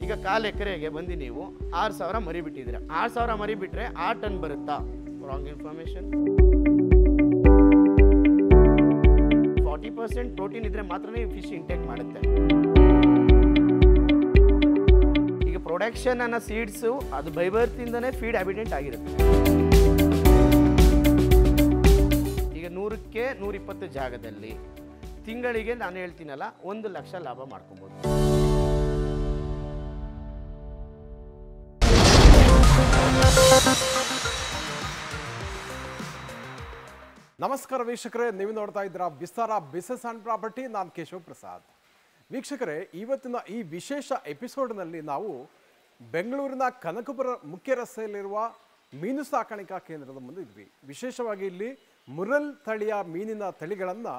ಈಗ 1/4 ಎಕರೆಗೆ ಬಂದು ನೀವು 6,000 ಮರಿ ಬಿಟ್ಟಿದ್ದೀರಾ. 6,000 ಮರಿ ಬಿಟ್ಟರೆ 6 ಟನ್ ಬರುತ್ತಾ? Wrong information. 40% ಪ್ರೋಟೀನ್ ಇದ್ದರೆ ಮಾತ್ರನೇ ಫಿಶ್ ಇಂಟೇಕ್ ಮಾಡುತ್ತೆ. ಈಗ ಪ್ರೊಡಕ್ಷನ್ ಅನ್ನೋ ಸೀಡ್ಸು ಅದು ಬೈಬರ್ತಿಂದನೇ ಫೀಡ್ ಹ್ಯಾಬಿಟೆಂಟ್ ಆಗಿರುತ್ತೆ. ಈಗ 100ಕ್ಕೆ 120 ಜಾಗದಲ್ಲಿ ತಿಂಗಳಿಗೆ ನಾನು ಹೇಳ್ತೀನಲ್ಲ 1 ಲಕ್ಷ ಲಾಭ ಮಾಡ್ಕೊಬೋದು. ನಮಸ್ಕಾರ ವೀಕ್ಷಕರೇ, ನೀವು ನೋಡ್ತಾ ಇದ್ದೀರಾ ವಿಸ್ತಾರ ಬಿಸಿನೆಸ್ ಆ್ಯಂಡ್ ಪ್ರಾಪರ್ಟಿ. ನಾನು ಕೇಶವ್ ಪ್ರಸಾದ್. ವೀಕ್ಷಕರೇ, ಇವತ್ತಿನ ಈ ವಿಶೇಷ ಎಪಿಸೋಡ್ನಲ್ಲಿ ನಾವು ಬೆಂಗಳೂರಿನ ಕನಕಪುರ ಮುಖ್ಯ ರಸ್ತೆಯಲ್ಲಿರುವ ಮೀನು ಸಾಕಾಣಿಕಾ ಕೇಂದ್ರದ ಮುಂದೆ ಇದ್ವಿ. ವಿಶೇಷವಾಗಿ ಇಲ್ಲಿ ಮುರಲ್ ತಳಿಯ ಮೀನಿನ ತಳಿಗಳನ್ನು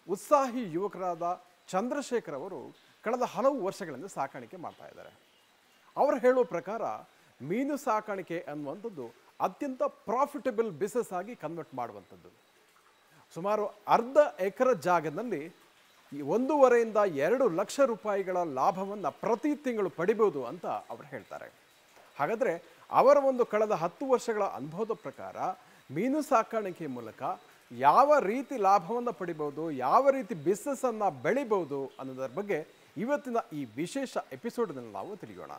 ಉತ್ಸಾಹಿ ಯುವಕರಾದ ಚಂದ್ರಶೇಖರ್ ಅವರು ಕಳೆದ ಹಲವು ವರ್ಷಗಳಿಂದ ಸಾಕಾಣಿಕೆ ಮಾಡ್ತಾ ಇದ್ದಾರೆ. ಅವರು ಹೇಳುವ ಪ್ರಕಾರ ಮೀನು ಸಾಕಾಣಿಕೆ ಅನ್ನುವಂಥದ್ದು ಅತ್ಯಂತ ಪ್ರಾಫಿಟಬಲ್ ಬಿಸ್ನೆಸ್ ಆಗಿ ಕನ್ವರ್ಟ್ ಮಾಡುವಂಥದ್ದು. ಸುಮಾರು ಅರ್ಧ ಎಕರೆ ಜಾಗದಲ್ಲಿ 1.5ರಿಂದ 2 ಲಕ್ಷ ರೂಪಾಯಿಗಳ ಲಾಭವನ್ನು ಪ್ರತಿ ತಿಂಗಳು ಪಡಿಬೋದು ಅಂತ ಅವರು ಹೇಳ್ತಾರೆ. ಹಾಗಾದರೆ ಅವರ ಒಂದು ಕಳೆದ 10 ವರ್ಷಗಳ ಅನುಭವದ ಪ್ರಕಾರ ಮೀನು ಸಾಕಾಣಿಕೆ ಮೂಲಕ ಯಾವ ರೀತಿ ಲಾಭವನ್ನು ಪಡಿಬೋದು, ಯಾವ ರೀತಿ ಬಿಸ್ನೆಸ್ಸನ್ನು ಬೆಳಿಬೋದು ಅನ್ನೋದರ ಬಗ್ಗೆ ಇವತ್ತಿನ ಈ ವಿಶೇಷ ಎಪಿಸೋಡ್ನಲ್ಲಿ ನಾವು ತಿಳಿಯೋಣ.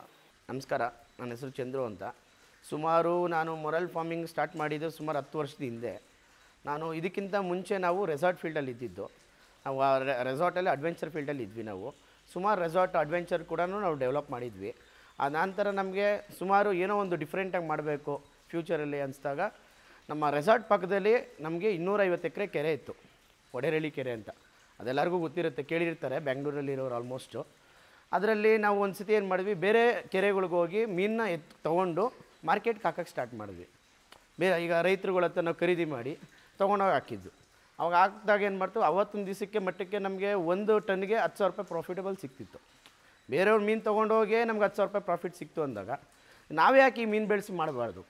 ನಮಸ್ಕಾರ, ನನ್ನ ಹೆಸರು ಚಂದ್ರು ಅಂತ. ನಾನು ಮೊರಲ್ ಫಾರ್ಮಿಂಗ್ ಸ್ಟಾರ್ಟ್ ಮಾಡಿದ್ದು ಸುಮಾರು 10 ವರ್ಷದ ಹಿಂದೆ. ಇದಕ್ಕಿಂತ ಮುಂಚೆ ನಾವು ರೆಸಾರ್ಟ್ ಫೀಲ್ಡಲ್ಲಿ ಇದ್ದಿದ್ದು. ನಾವು ರೆಸಾರ್ಟಲ್ಲಿ ಅಡ್ವೆಂಚರ್ ಫೀಲ್ಡಲ್ಲಿ ಇದ್ವಿ. ಸುಮಾರು ರೆಸಾರ್ಟ್ ಅಡ್ವೆಂಚರ್ ಕೂಡ ನಾವು ಡೆವಲಪ್ ಮಾಡಿದ್ವಿ. ಆ ನಂತರ ನಮಗೆ ಸುಮಾರು ಏನೋ ಒಂದು ಡಿಫ್ರೆಂಟಾಗಿ ಮಾಡಬೇಕು ಫ್ಯೂಚರಲ್ಲಿ ಅನಿಸಿದಾಗ ನಮ್ಮ ರೆಸಾರ್ಟ್ ಪಕ್ಕದಲ್ಲಿ ನಮಗೆ 250 ಎಕರೆ ಕೆರೆ ಇತ್ತು, ಒಡೆರಳ್ಳಿ ಕೆರೆ ಅಂತ. ಅದೆಲ್ಲರಿಗೂ ಗೊತ್ತಿರುತ್ತೆ, ಕೇಳಿರ್ತಾರೆ ಬೆಂಗಳೂರಲ್ಲಿರೋರು ಆಲ್ಮೋಸ್ಟು. ಅದರಲ್ಲಿ ನಾವು ಒಂದು ಸತಿ ಏನು ಮಾಡಿದ್ವಿ, ಬೇರೆ ಕೆರೆಗಳಿಗೆ ಹೋಗಿ ಮೀನನ್ನ ತೊಗೊಂಡು ಮಾರ್ಕೆಟ್ಗೆ ಹಾಕೋಕ್ಕೆ ಸ್ಟಾರ್ಟ್ ಮಾಡಿದ್ವಿ. ಈಗ ರೈತರುಗಳ ಹತ್ರ ನಾವು ಖರೀದಿ ಮಾಡಿ ತೊಗೊಂಡೋಗಿ ಹಾಕಿದ್ದು. ಅವಾಗ ಹಾಕಿದಾಗ ಏನು ಮಾಡ್ತು, ಅವತ್ತೊಂದು ದಿವಸಕ್ಕೆ ಮಟ್ಟಕ್ಕೆ ನಮಗೆ 1 ಟನ್ಗೆ 10,000 ರೂಪಾಯಿ ಪ್ರಾಫಿಟಬಲ್ ಸಿಕ್ತಿತ್ತು. ಬೇರೆಯವ್ರು ಮೀನು ತೊಗೊಂಡೋಗಿ ನಮ್ಗೆ 10,000 ರೂಪಾಯಿ ಪ್ರಾಫಿಟ್ ಸಿಕ್ತು ಅಂದಾಗ ನಾವೇ ಯಾಕೆ ಈ ಮೀನು ಬೆಳೆಸಿ ಮಾಡಬಾರ್ದು?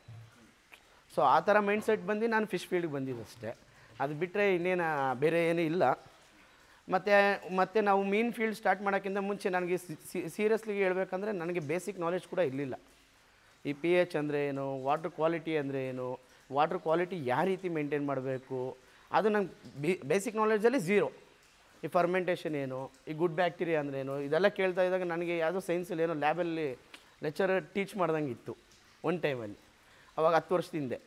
ಸೊ ಆ ಥರ ಮೈಂಡ್ ಸೆಟ್ ಬಂದು ನಾನು ಫಿಶ್ ಫೀಲ್ಡ್ಗೆ ಬಂದಿದ್ದಷ್ಟೇ. ಅದು ಬಿಟ್ಟರೆ ಇನ್ನೇನು ಬೇರೆ ಏನೂ ಇಲ್ಲ. ಮತ್ತು ನಾವು ಮೀನು ಫೀಲ್ಡ್ ಸ್ಟಾರ್ಟ್ ಮಾಡೋಕ್ಕಿಂತ ಮುಂಚೆ ನನಗೆ ಸೀರಿಯಸ್ಲಿ ಹೇಳ್ಬೇಕಂದ್ರೆ ನನಗೆ ಬೇಸಿಕ್ ನಾಲೆಜ್ ಕೂಡ ಇರಲಿಲ್ಲ. ಈ pH ಅಂದರೆ ಏನು, ವಾಟ್ರ್ ಕ್ವಾಲಿಟಿ ಅಂದರೆ ಏನು, ವಾಟ್ರ್ ಕ್ವಾಲಿಟಿ ಯಾವ ರೀತಿ ಮೇಂಟೈನ್ ಮಾಡಬೇಕು, ಅದು ನಂಗೆ ಬೇಸಿಕ್ ನಾಲೆಜಲ್ಲಿ ಝೀರೋ. ಈ ಫರ್ಮೆಂಟೇಷನ್ ಏನು, ಈ ಗುಡ್ ಬ್ಯಾಕ್ಟೀರಿಯಾ ಅಂದ್ರೇನು, ಇದೆಲ್ಲ ಕೇಳ್ತಾ ಇದ್ದಾಗ ನನಗೆ ಯಾವುದೋ ಸೈನ್ಸಲ್ಲಿ ಏನೋ ಲ್ಯಾಬಲ್ಲಿ ಲೆಕ್ಚರರ್ ಟೀಚ್ ಮಾಡ್ದಂಗೆ ಇತ್ತು ಒಂದು ಟೈಮಲ್ಲಿ. ಅವಾಗ 10 ವರ್ಷದ ಹಿಂದೆ.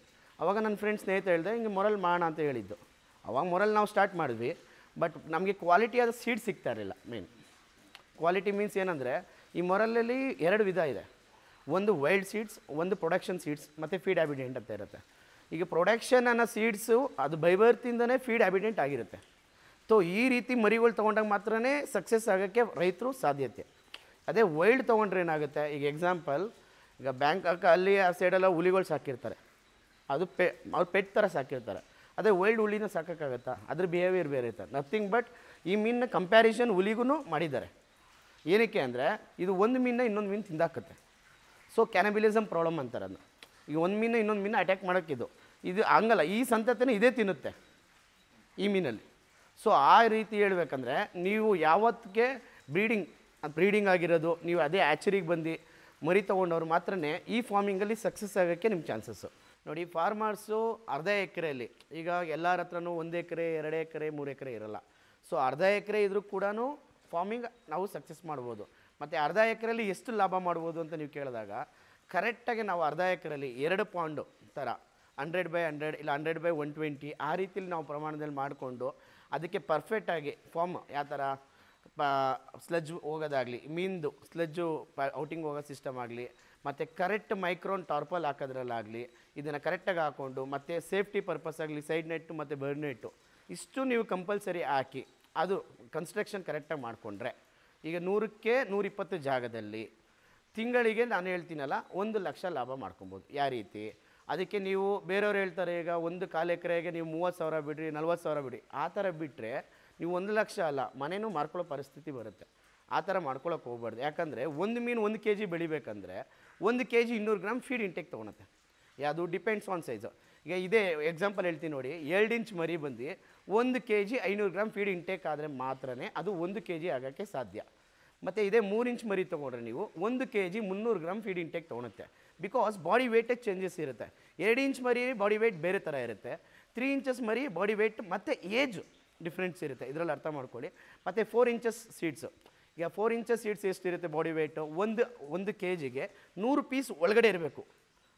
ಅವಾಗ ನನ್ನ ಫ್ರೆಂಡ್ ಸ್ನೇಹಿತ ಹೇಳಿದೆ ಹಿಂಗೆ ಮೊರಲ್ ಮಾಡೋಣ ಅಂತ ಹೇಳಿದ್ದು. ಅವಾಗ ಮೊರಲ್ ನಾವು ಸ್ಟಾರ್ಟ್ ಮಾಡಿದ್ವಿ. ಬಟ್ ನಮಗೆ ಕ್ವಾಲಿಟಿಯಾದ ಸೀಡ್ ಸಿಗ್ತಾ ಇರಲಿಲ್ಲ. ಮೇನ್ ಕ್ವಾಲಿಟಿ ಮೀನ್ಸ್ ಏನಂದರೆ, ಈ ಮೊರಲಲ್ಲಿ 2 ವಿಧ ಇದೆ. ಒಂದು ವೈಲ್ಡ್ ಸೀಡ್ಸ್, ಒಂದು ಪ್ರೊಡಕ್ಷನ್ ಸೀಡ್ಸ್, ಮತ್ತು ಫೀಡ್ ಹ್ಯಾಬಿಟೆಂಟ್ ಅಂತ ಇರುತ್ತೆ. ಈಗ ಪ್ರೊಡಕ್ಷನ್ ಅನ್ನೋ ಸೀಡ್ಸು ಅದು ಬೈಬರ್ತಿಂದನೇ ಫೀಡ್ ಹ್ಯಾಬಿಟೆಂಟ್ ಆಗಿರುತ್ತೆ. ಸೊ ಈ ರೀತಿ ಮರಿಗಳು ತೊಗೊಂಡಾಗ ಮಾತ್ರನೇ ಸಕ್ಸಸ್ ಆಗೋಕ್ಕೆ ರೈತರು ಸಾಧ್ಯತೆ. ಅದೇ ವೈಲ್ಡ್ ತೊಗೊಂಡ್ರೆ ಏನಾಗುತ್ತೆ, ಈಗ ಎಕ್ಸಾಂಪಲ್, ಈಗ ಬ್ಯಾಂಕಾಕ್ ಅಲ್ಲಿ ಆ ಸೈಡೆಲ್ಲ ಹುಲಿಗಳು ಸಾಕಿರ್ತಾರೆ, ಅದು ಅವ್ರು ಪೆಟ್ ಥರ ಸಾಕಿರ್ತಾರೆ. ಅದೇ ವೈಲ್ಡ್ ಹುಲಿನ ಸಾಕೋಕ್ಕಾಗತ್ತಾ? ಅದ್ರ ಬಿಹೇವಿಯರ್ ಬೇರೆ ಇರ್ತಾರೆ. ನಥಿಂಗ್ ಬಟ್ ಈ ಮೀನಿನ ಕಂಪ್ಯಾರಿಸನ್ ಹುಲಿಗೂ ಮಾಡಿದ್ದಾರೆ. ಏನಕ್ಕೆ ಅಂದರೆ ಇದು ಒಂದು ಮೀನನ್ನ ಇನ್ನೊಂದು ಮೀನು ತಿಂದಾಕತ್ತೆ. ಸೊ ಕ್ಯಾನಬಿಲಿಸಮ್ ಪ್ರಾಬ್ಲಮ್ ಅಂತಾರೆ ಅದನ್ನ. ಈಗ ಒಂದು ಮೀನು ಇನ್ನೊಂದು ಮೀನು ಅಟ್ಯಾಕ್ ಮಾಡೋಕ್ಕಿದು ಇದು ಹಂಗಲ್ಲ, ಈ ಸಂತತಿನೇ ಇದೇ ತಿನ್ನುತ್ತೆ ಈ ಮೀನಲ್ಲಿ. ಸೊ ಆ ರೀತಿ ಹೇಳ್ಬೇಕಂದ್ರೆ ನೀವು ಯಾವತ್ತಿಗೆ ಬ್ರೀಡಿಂಗ್ ಆಗಿರೋದು, ನೀವು ಅದೇ ಆ್ಯಚರಿಗೆ ಬಂದು ಮರಿ ತೊಗೊಂಡವ್ರು ಮಾತ್ರನೇ ಈ ಫಾರ್ಮಿಂಗಲ್ಲಿ ಸಕ್ಸಸ್ ಆಗೋಕ್ಕೆ ನಿಮ್ಮ ಚಾನ್ಸಸ್ಸು. ನೋಡಿ, ಫಾರ್ಮರ್ಸು ಅರ್ಧ ಎಕರೆಯಲ್ಲಿ, ಈಗ ಎಲ್ಲರ ಹತ್ರನೂ 1 ಎಕರೆ 2 ಎಕರೆ 3 ಎಕರೆ ಇರೋಲ್ಲ. ಸೊ ಅರ್ಧ ಎಕರೆ ಇದ್ರೂ ಕೂಡ ಫಾರ್ಮಿಂಗ್ ನಾವು ಸಕ್ಸಸ್ ಮಾಡ್ಬೋದು. ಮತ್ತು ಅರ್ಧ ಎಕರೆಯಲ್ಲಿ ಎಷ್ಟು ಲಾಭ ಮಾಡ್ಬೋದು ಅಂತ ನೀವು ಕೇಳಿದಾಗ, ಕರೆಕ್ಟಾಗಿ ನಾವು ಅರ್ಧ ಎಕರೆಯಲ್ಲಿ 2 ಪಾಂಡು ಥರ 100/100 ಇಲ್ಲ 100/120 ಆ ರೀತಿಯಲ್ಲಿ ನಾವು ಪ್ರಮಾಣದಲ್ಲಿ ಮಾಡಿಕೊಂಡು ಅದಕ್ಕೆ ಪರ್ಫೆಕ್ಟಾಗಿ ಫಾರ್ಮ್ ಯಾವ ಥರ ಸ್ಲಜ್ ಹೋಗೋದಾಗಲಿ, ಮೀನ್ದು ಸ್ಲಜ್ಜು ಔಟಿಂಗ್ ಹೋಗೋ ಸಿಸ್ಟಮ್ ಆಗಲಿ, ಮತ್ತು ಕರೆಕ್ಟ್ ಮೈಕ್ರೋನ್ ಟಾರ್ಪಲ್ ಹಾಕೋದ್ರಲ್ಲಾಗಲಿ ಇದನ್ನು ಕರೆಕ್ಟಾಗಿ ಹಾಕ್ಕೊಂಡು, ಮತ್ತು ಸೇಫ್ಟಿ ಪರ್ಪಸ್ ಆಗಲಿ ಸೈಡ್ ನೆಟ್ಟು ಮತ್ತು ಬರ್ಡ್ ನೆಟ್ಟು ಇಷ್ಟು ನೀವು ಕಂಪಲ್ಸರಿ ಹಾಕಿ ಅದು ಕನ್ಸ್ಟ್ರಕ್ಷನ್ ಕರೆಕ್ಟಾಗಿ ಮಾಡಿಕೊಂಡ್ರೆ, ಈಗ 100ಕ್ಕೆ 120 ಜಾಗದಲ್ಲಿ ತಿಂಗಳಿಗೆ ನಾನು ಹೇಳ್ತೀನಲ್ಲ 1 ಲಕ್ಷ ಲಾಭ ಮಾಡ್ಕೊಬೋದು. ಯಾವ ರೀತಿ? ಅದಕ್ಕೆ ನೀವು ಬೇರೆಯವ್ರು ಹೇಳ್ತಾರೆ, ಈಗ 1/4 ಎಕರೆಗೆ ನೀವು 30,000 ಬಿಡ್ರಿ, 40,000 ಬಿಡಿ, ಆ ಥರ ಬಿಟ್ಟರೆ ನೀವು 1 ಲಕ್ಷ ಅಲ್ಲ ಮನೇನೂ ಮಾರ್ಕೊಳ್ಳೋ ಪರಿಸ್ಥಿತಿ ಬರುತ್ತೆ. ಆ ಥರ ಮಾಡ್ಕೊಳ್ಳೋಕೆ ಹೋಗ್ಬಾರ್ದು. ಯಾಕಂದರೆ ಒಂದು ಮೀನು 1 kg ಬೆಳಿಬೇಕಂದ್ರೆ 1 kg 200 ಗ್ರಾಮ್ ಫೀಡ್ ಇಂಟೇಕ್ ತೊಗೊಳುತ್ತೆ. ಯಾವುದು ಡಿಪೆಂಡ್ಸ್ ಆನ್ ಸೈಜು. ಈಗ ಇದೇ ಎಕ್ಸಾಂಪಲ್ ಹೇಳ್ತೀನಿ ನೋಡಿ, 2 ಇಂಚ್ ಮರಿ ಬಂದು 1 kg 500 ಗ್ರಾಮ್ ಫೀಡ್ ಇಂಟೇಕ್ ಆದರೆ ಮಾತ್ರನೇ ಅದು 1 kg ಆಗೋಕ್ಕೆ ಸಾಧ್ಯ. ಮತ್ತು ಇದೇ 3 ಇಂಚ್ ಮರಿ ತೊಗೊಂಡ್ರೆ ನೀವು 1 kg 300 ಗ್ರಾಮ್ ಫೀಡ್ ಇಂಟೇಕ್ ತೊಗೊಳುತ್ತೆ. ಬಿಕಾಸ್ ಬಾಡಿ ವೇಟೇ ಚೇಂಜಸ್ ಇರುತ್ತೆ. 2 ಇಂಚ್ ಮರಿ ಬಾಡಿ ವೇಟ್ ಬೇರೆ ಥರ ಇರುತ್ತೆ. 3 ಇಂಚಸ್ ಮರಿ ಬಾಡಿ ವೇಟ್ ಮತ್ತು ಏಜ್ ಡಿಫ್ರೆನ್ಸ್ ಇರುತ್ತೆ, ಇದರಲ್ಲಿ ಅರ್ಥ ಮಾಡ್ಕೊಳ್ಳಿ. ಮತ್ತು 4 ಇಂಚಸ್ ಸೀಡ್ಸು, ಈಗ 4 ಇಂಚಸ್ ಸೀಡ್ಸ್ ಎಷ್ಟಿರುತ್ತೆ ಬಾಡಿ ವೇಟು, ಒಂದು kgಗೆ 100 ಪೀಸ್ ಒಳಗಡೆ ಇರಬೇಕು.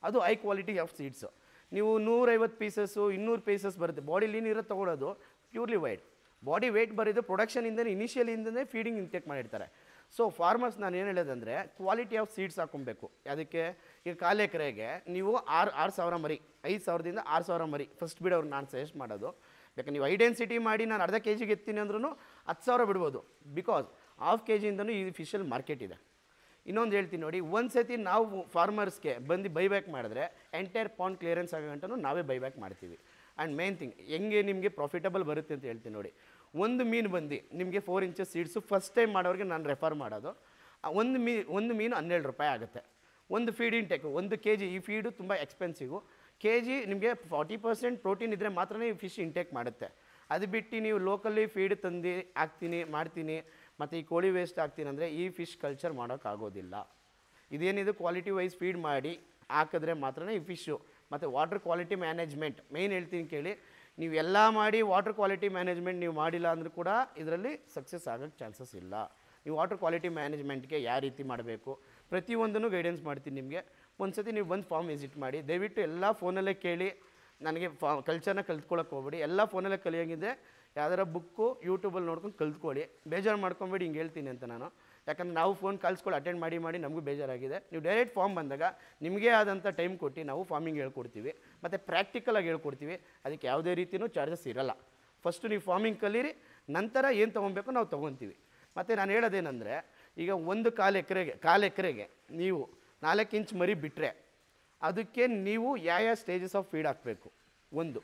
ಅದು ಹೈ ಕ್ವಾಲಿಟಿ ಆಫ್ ಸೀಡ್ಸು. ನೀವು 150 ಪೀಸಸ್ಸು 200 ಪೀಸಸ್ ಬರುತ್ತೆ. ಬಾಡಿ ಲೀನ್ ಇರೋ ತೊಗೊಳೋದು ಪ್ಯೂರ್ಲಿ ವೈಟ್. ಬಾಡಿ ವೇಟ್ ಬರೋದು ಪ್ರೊಡಕ್ಷನಿಂದನೇ ಇನಿಷಿಯಲಿಂದನೇ ಫೀಡಿಂಗ್ ಇಂಟೇಕ್ ಮಾಡಿರ್ತಾರೆ. ಸೊ ಫಾರ್ಮರ್ಸ್ ನಾನು ಏನು ಹೇಳೋದಂದರೆ ಕ್ವಾಲಿಟಿ ಆಫ್ ಸೀಡ್ಸ್ ಹಾಕೊಬೇಕು. ಅದಕ್ಕೆ ಈಗ 1/4 ಎಕರೆಗೆ ನೀವು 6,000 ಮರಿ, 5,000ದಿಂದ 6,000 ಮರಿ ಫಸ್ಟ್ ಬಿಡೋರು ನಾನು ಸಜೆಸ್ಟ್ ಮಾಡೋದು. ಯಾಕಂದ್ರೆ ನೀವು ಐಡೆನ್ಸಿಟಿ ಮಾಡಿ ನಾನು ಅರ್ಧ kg ಎತ್ತೀನಿ ಅಂದ್ರೂ 10,000 ಬಿಡ್ಬೋದು. ಬಿಕಾಸ್ ½ kgಯಿಂದನೂ ಈ ಫಿಶಲ್ಲಿ ಮಾರ್ಕೆಟ್ ಇದೆ. ಇನ್ನೊಂದು ಹೇಳ್ತೀನಿ ನೋಡಿ, ಒಂದು ಸತಿ ನಾವು ಫಾರ್ಮರ್ಸ್ಗೆ ಬಂದು ಬೈಬ್ಯಾಕ್ ಮಾಡಿದ್ರೆ ಎಂಟೈರ್ ಪಾಂಡ್ ಕ್ಲಿಯರೆನ್ಸ್ ಆಗೋ ಗಂಟನೂ ನಾವೇ ಬೈಬ್ಯಾಕ್ ಮಾಡ್ತೀವಿ. ಆ್ಯಂಡ್ ಮೇನ್ ಥಿಂಗ್ ಹೆಂಗೆ ನಿಮಗೆ ಪ್ರಾಫಿಟಬಲ್ ಬರುತ್ತೆ ಅಂತ ಹೇಳ್ತೀನಿ ನೋಡಿ. ಒಂದು ಮೀನು ಬಂದು ನಿಮಗೆ 4 ಇಂಚಸ್ ಸೀಡ್ಸು ಫಸ್ಟ್ ಟೈಮ್ ಮಾಡೋರಿಗೆ ನಾನು ರೆಫರ್ ಮಾಡೋದು. ಒಂದು ಮೀನು 12 ರೂಪಾಯಿ ಆಗುತ್ತೆ. ಒಂದು ಫೀಡ್ ಇಂಟೇಕು 1 kg, ಈ ಫೀಡು ತುಂಬ ಎಕ್ಸ್ಪೆನ್ಸಿವು. kg ನಿಮಗೆ 40% ಪ್ರೋಟೀನ್ ಇದ್ದರೆ ಮಾತ್ರ ಈ ಫಿಶ್ ಇಂಟೇಕ್ ಮಾಡುತ್ತೆ. ಅದು ಬಿಟ್ಟು ನೀವು ಲೋಕಲ್ಲಿ ಫೀಡ್ ತಂದು ಮಾಡ್ತೀನಿ ಮತ್ತು ಈ ಕೋಳಿ ವೇಸ್ಟ್ ಆಗ್ತೀನಿ ಅಂದರೆ ಈ ಫಿಶ್ ಕಲ್ಚರ್ ಮಾಡೋಕ್ಕಾಗೋದಿಲ್ಲ. ಇದೇನಿದು ಕ್ವಾಲಿಟಿ ವೈಸ್ ಫೀಡ್ ಮಾಡಿ ಹಾಕಿದ್ರೆ ಮಾತ್ರ ಈ ಫಿಶ್ಶು. ಮತ್ತು ವಾಟರ್ ಕ್ವಾಲಿಟಿ ಮ್ಯಾನೇಜ್ಮೆಂಟ್ ಮೇಯ್ನ್ ಹೇಳ್ತೀನಿ ಕೇಳಿ. ನೀವು ಎಲ್ಲ ಮಾಡಿ ವಾಟರ್ ಕ್ವಾಲಿಟಿ ಮ್ಯಾನೇಜ್ಮೆಂಟ್ ನೀವು ಮಾಡಿಲ್ಲ ಅಂದರೂ ಕೂಡ ಇದರಲ್ಲಿ ಸಕ್ಸಸ್ ಆಗೋಕ್ಕೆ ಚಾನ್ಸಸ್ ಇಲ್ಲ. ನೀವು ವಾಟರ್ ಕ್ವಾಲಿಟಿ ಮ್ಯಾನೇಜ್ಮೆಂಟ್ಗೆ ಯಾವ ರೀತಿ ಮಾಡಬೇಕು ಪ್ರತಿಯೊಂದನ್ನು ಗೈಡೆನ್ಸ್ ಮಾಡ್ತೀನಿ ನಿಮಗೆ. ಒಂದು ಸತಿ ನೀವು ಬಂದು ಫಾರ್ಮ್ ವಿಸಿಟ್ ಮಾಡಿ. ದಯವಿಟ್ಟು ಎಲ್ಲ ಫೋನಲ್ಲೇ ಕೇಳಿ, ನನಗೆ ಕಲ್ಚರ್ನ ಕಲ್ತ್ಕೊಳ್ಳೋಕೆ ಹೋಗ್ಬೇಡಿ. ಎಲ್ಲ ಫೋನಲ್ಲೇ ಕಲಿಯೋಂಗಿದೆ. ಯಾವ್ದಾರ ಬುಕ್ಕು ಯೂಟ್ಯೂಬಲ್ಲಿ ನೋಡ್ಕೊಂಡು ಕಲ್ತ್ಕೊಳ್ಳಿ. ಬೇಜಾರು ಮಾಡ್ಕೊಬೇಡಿ ಹಿಂಗೆ ಹೇಳ್ತೀನಿ ಅಂತ ನಾನು. ಯಾಕಂದರೆ ನಾವು ಫೋನ್ ಕಾಲ್ಸ್ಗಳು ಅಟೆಂಡ್ ಮಾಡಿ ನಮಗೂ ಬೇಜಾರಾಗಿದೆ. ನೀವು ಡೈರೆಕ್ಟ್ ಫಾರ್ಮ್ ಬಂದಾಗ ನಿಮಗೆ ಆದಂಥ ಟೈಮ್ ಕೊಟ್ಟು ನಾವು ಫಾರ್ಮಿಂಗ್ ಹೇಳ್ಕೊಡ್ತೀವಿ ಮತ್ತು ಪ್ರಾಕ್ಟಿಕಲಾಗಿ ಹೇಳ್ಕೊಡ್ತೀವಿ. ಅದಕ್ಕೆ ಯಾವುದೇ ರೀತಿಯೂ ಚಾರ್ಜಸ್ ಇರೋಲ್ಲ. ಫಸ್ಟು ನೀವು ಫಾರ್ಮಿಂಗ್ ಕಲೀರಿ, ನಂತರ ಏನು ತೊಗೊಬೇಕು ನಾವು ತೊಗೊತೀವಿ. ಮತ್ತು ನಾನು ಹೇಳೋದೇನೆಂದರೆ, ಈಗ 1/4 ಎಕರೆಗೆ ನೀವು 4 ಇಂಚ್ ಮರಿ ಬಿಟ್ಟರೆ ಅದಕ್ಕೆ ನೀವು ಯಾವ ಸ್ಟೇಜಸ್ ಆಫ್ ಫೀಡ್ ಹಾಕಬೇಕು. ಒಂದು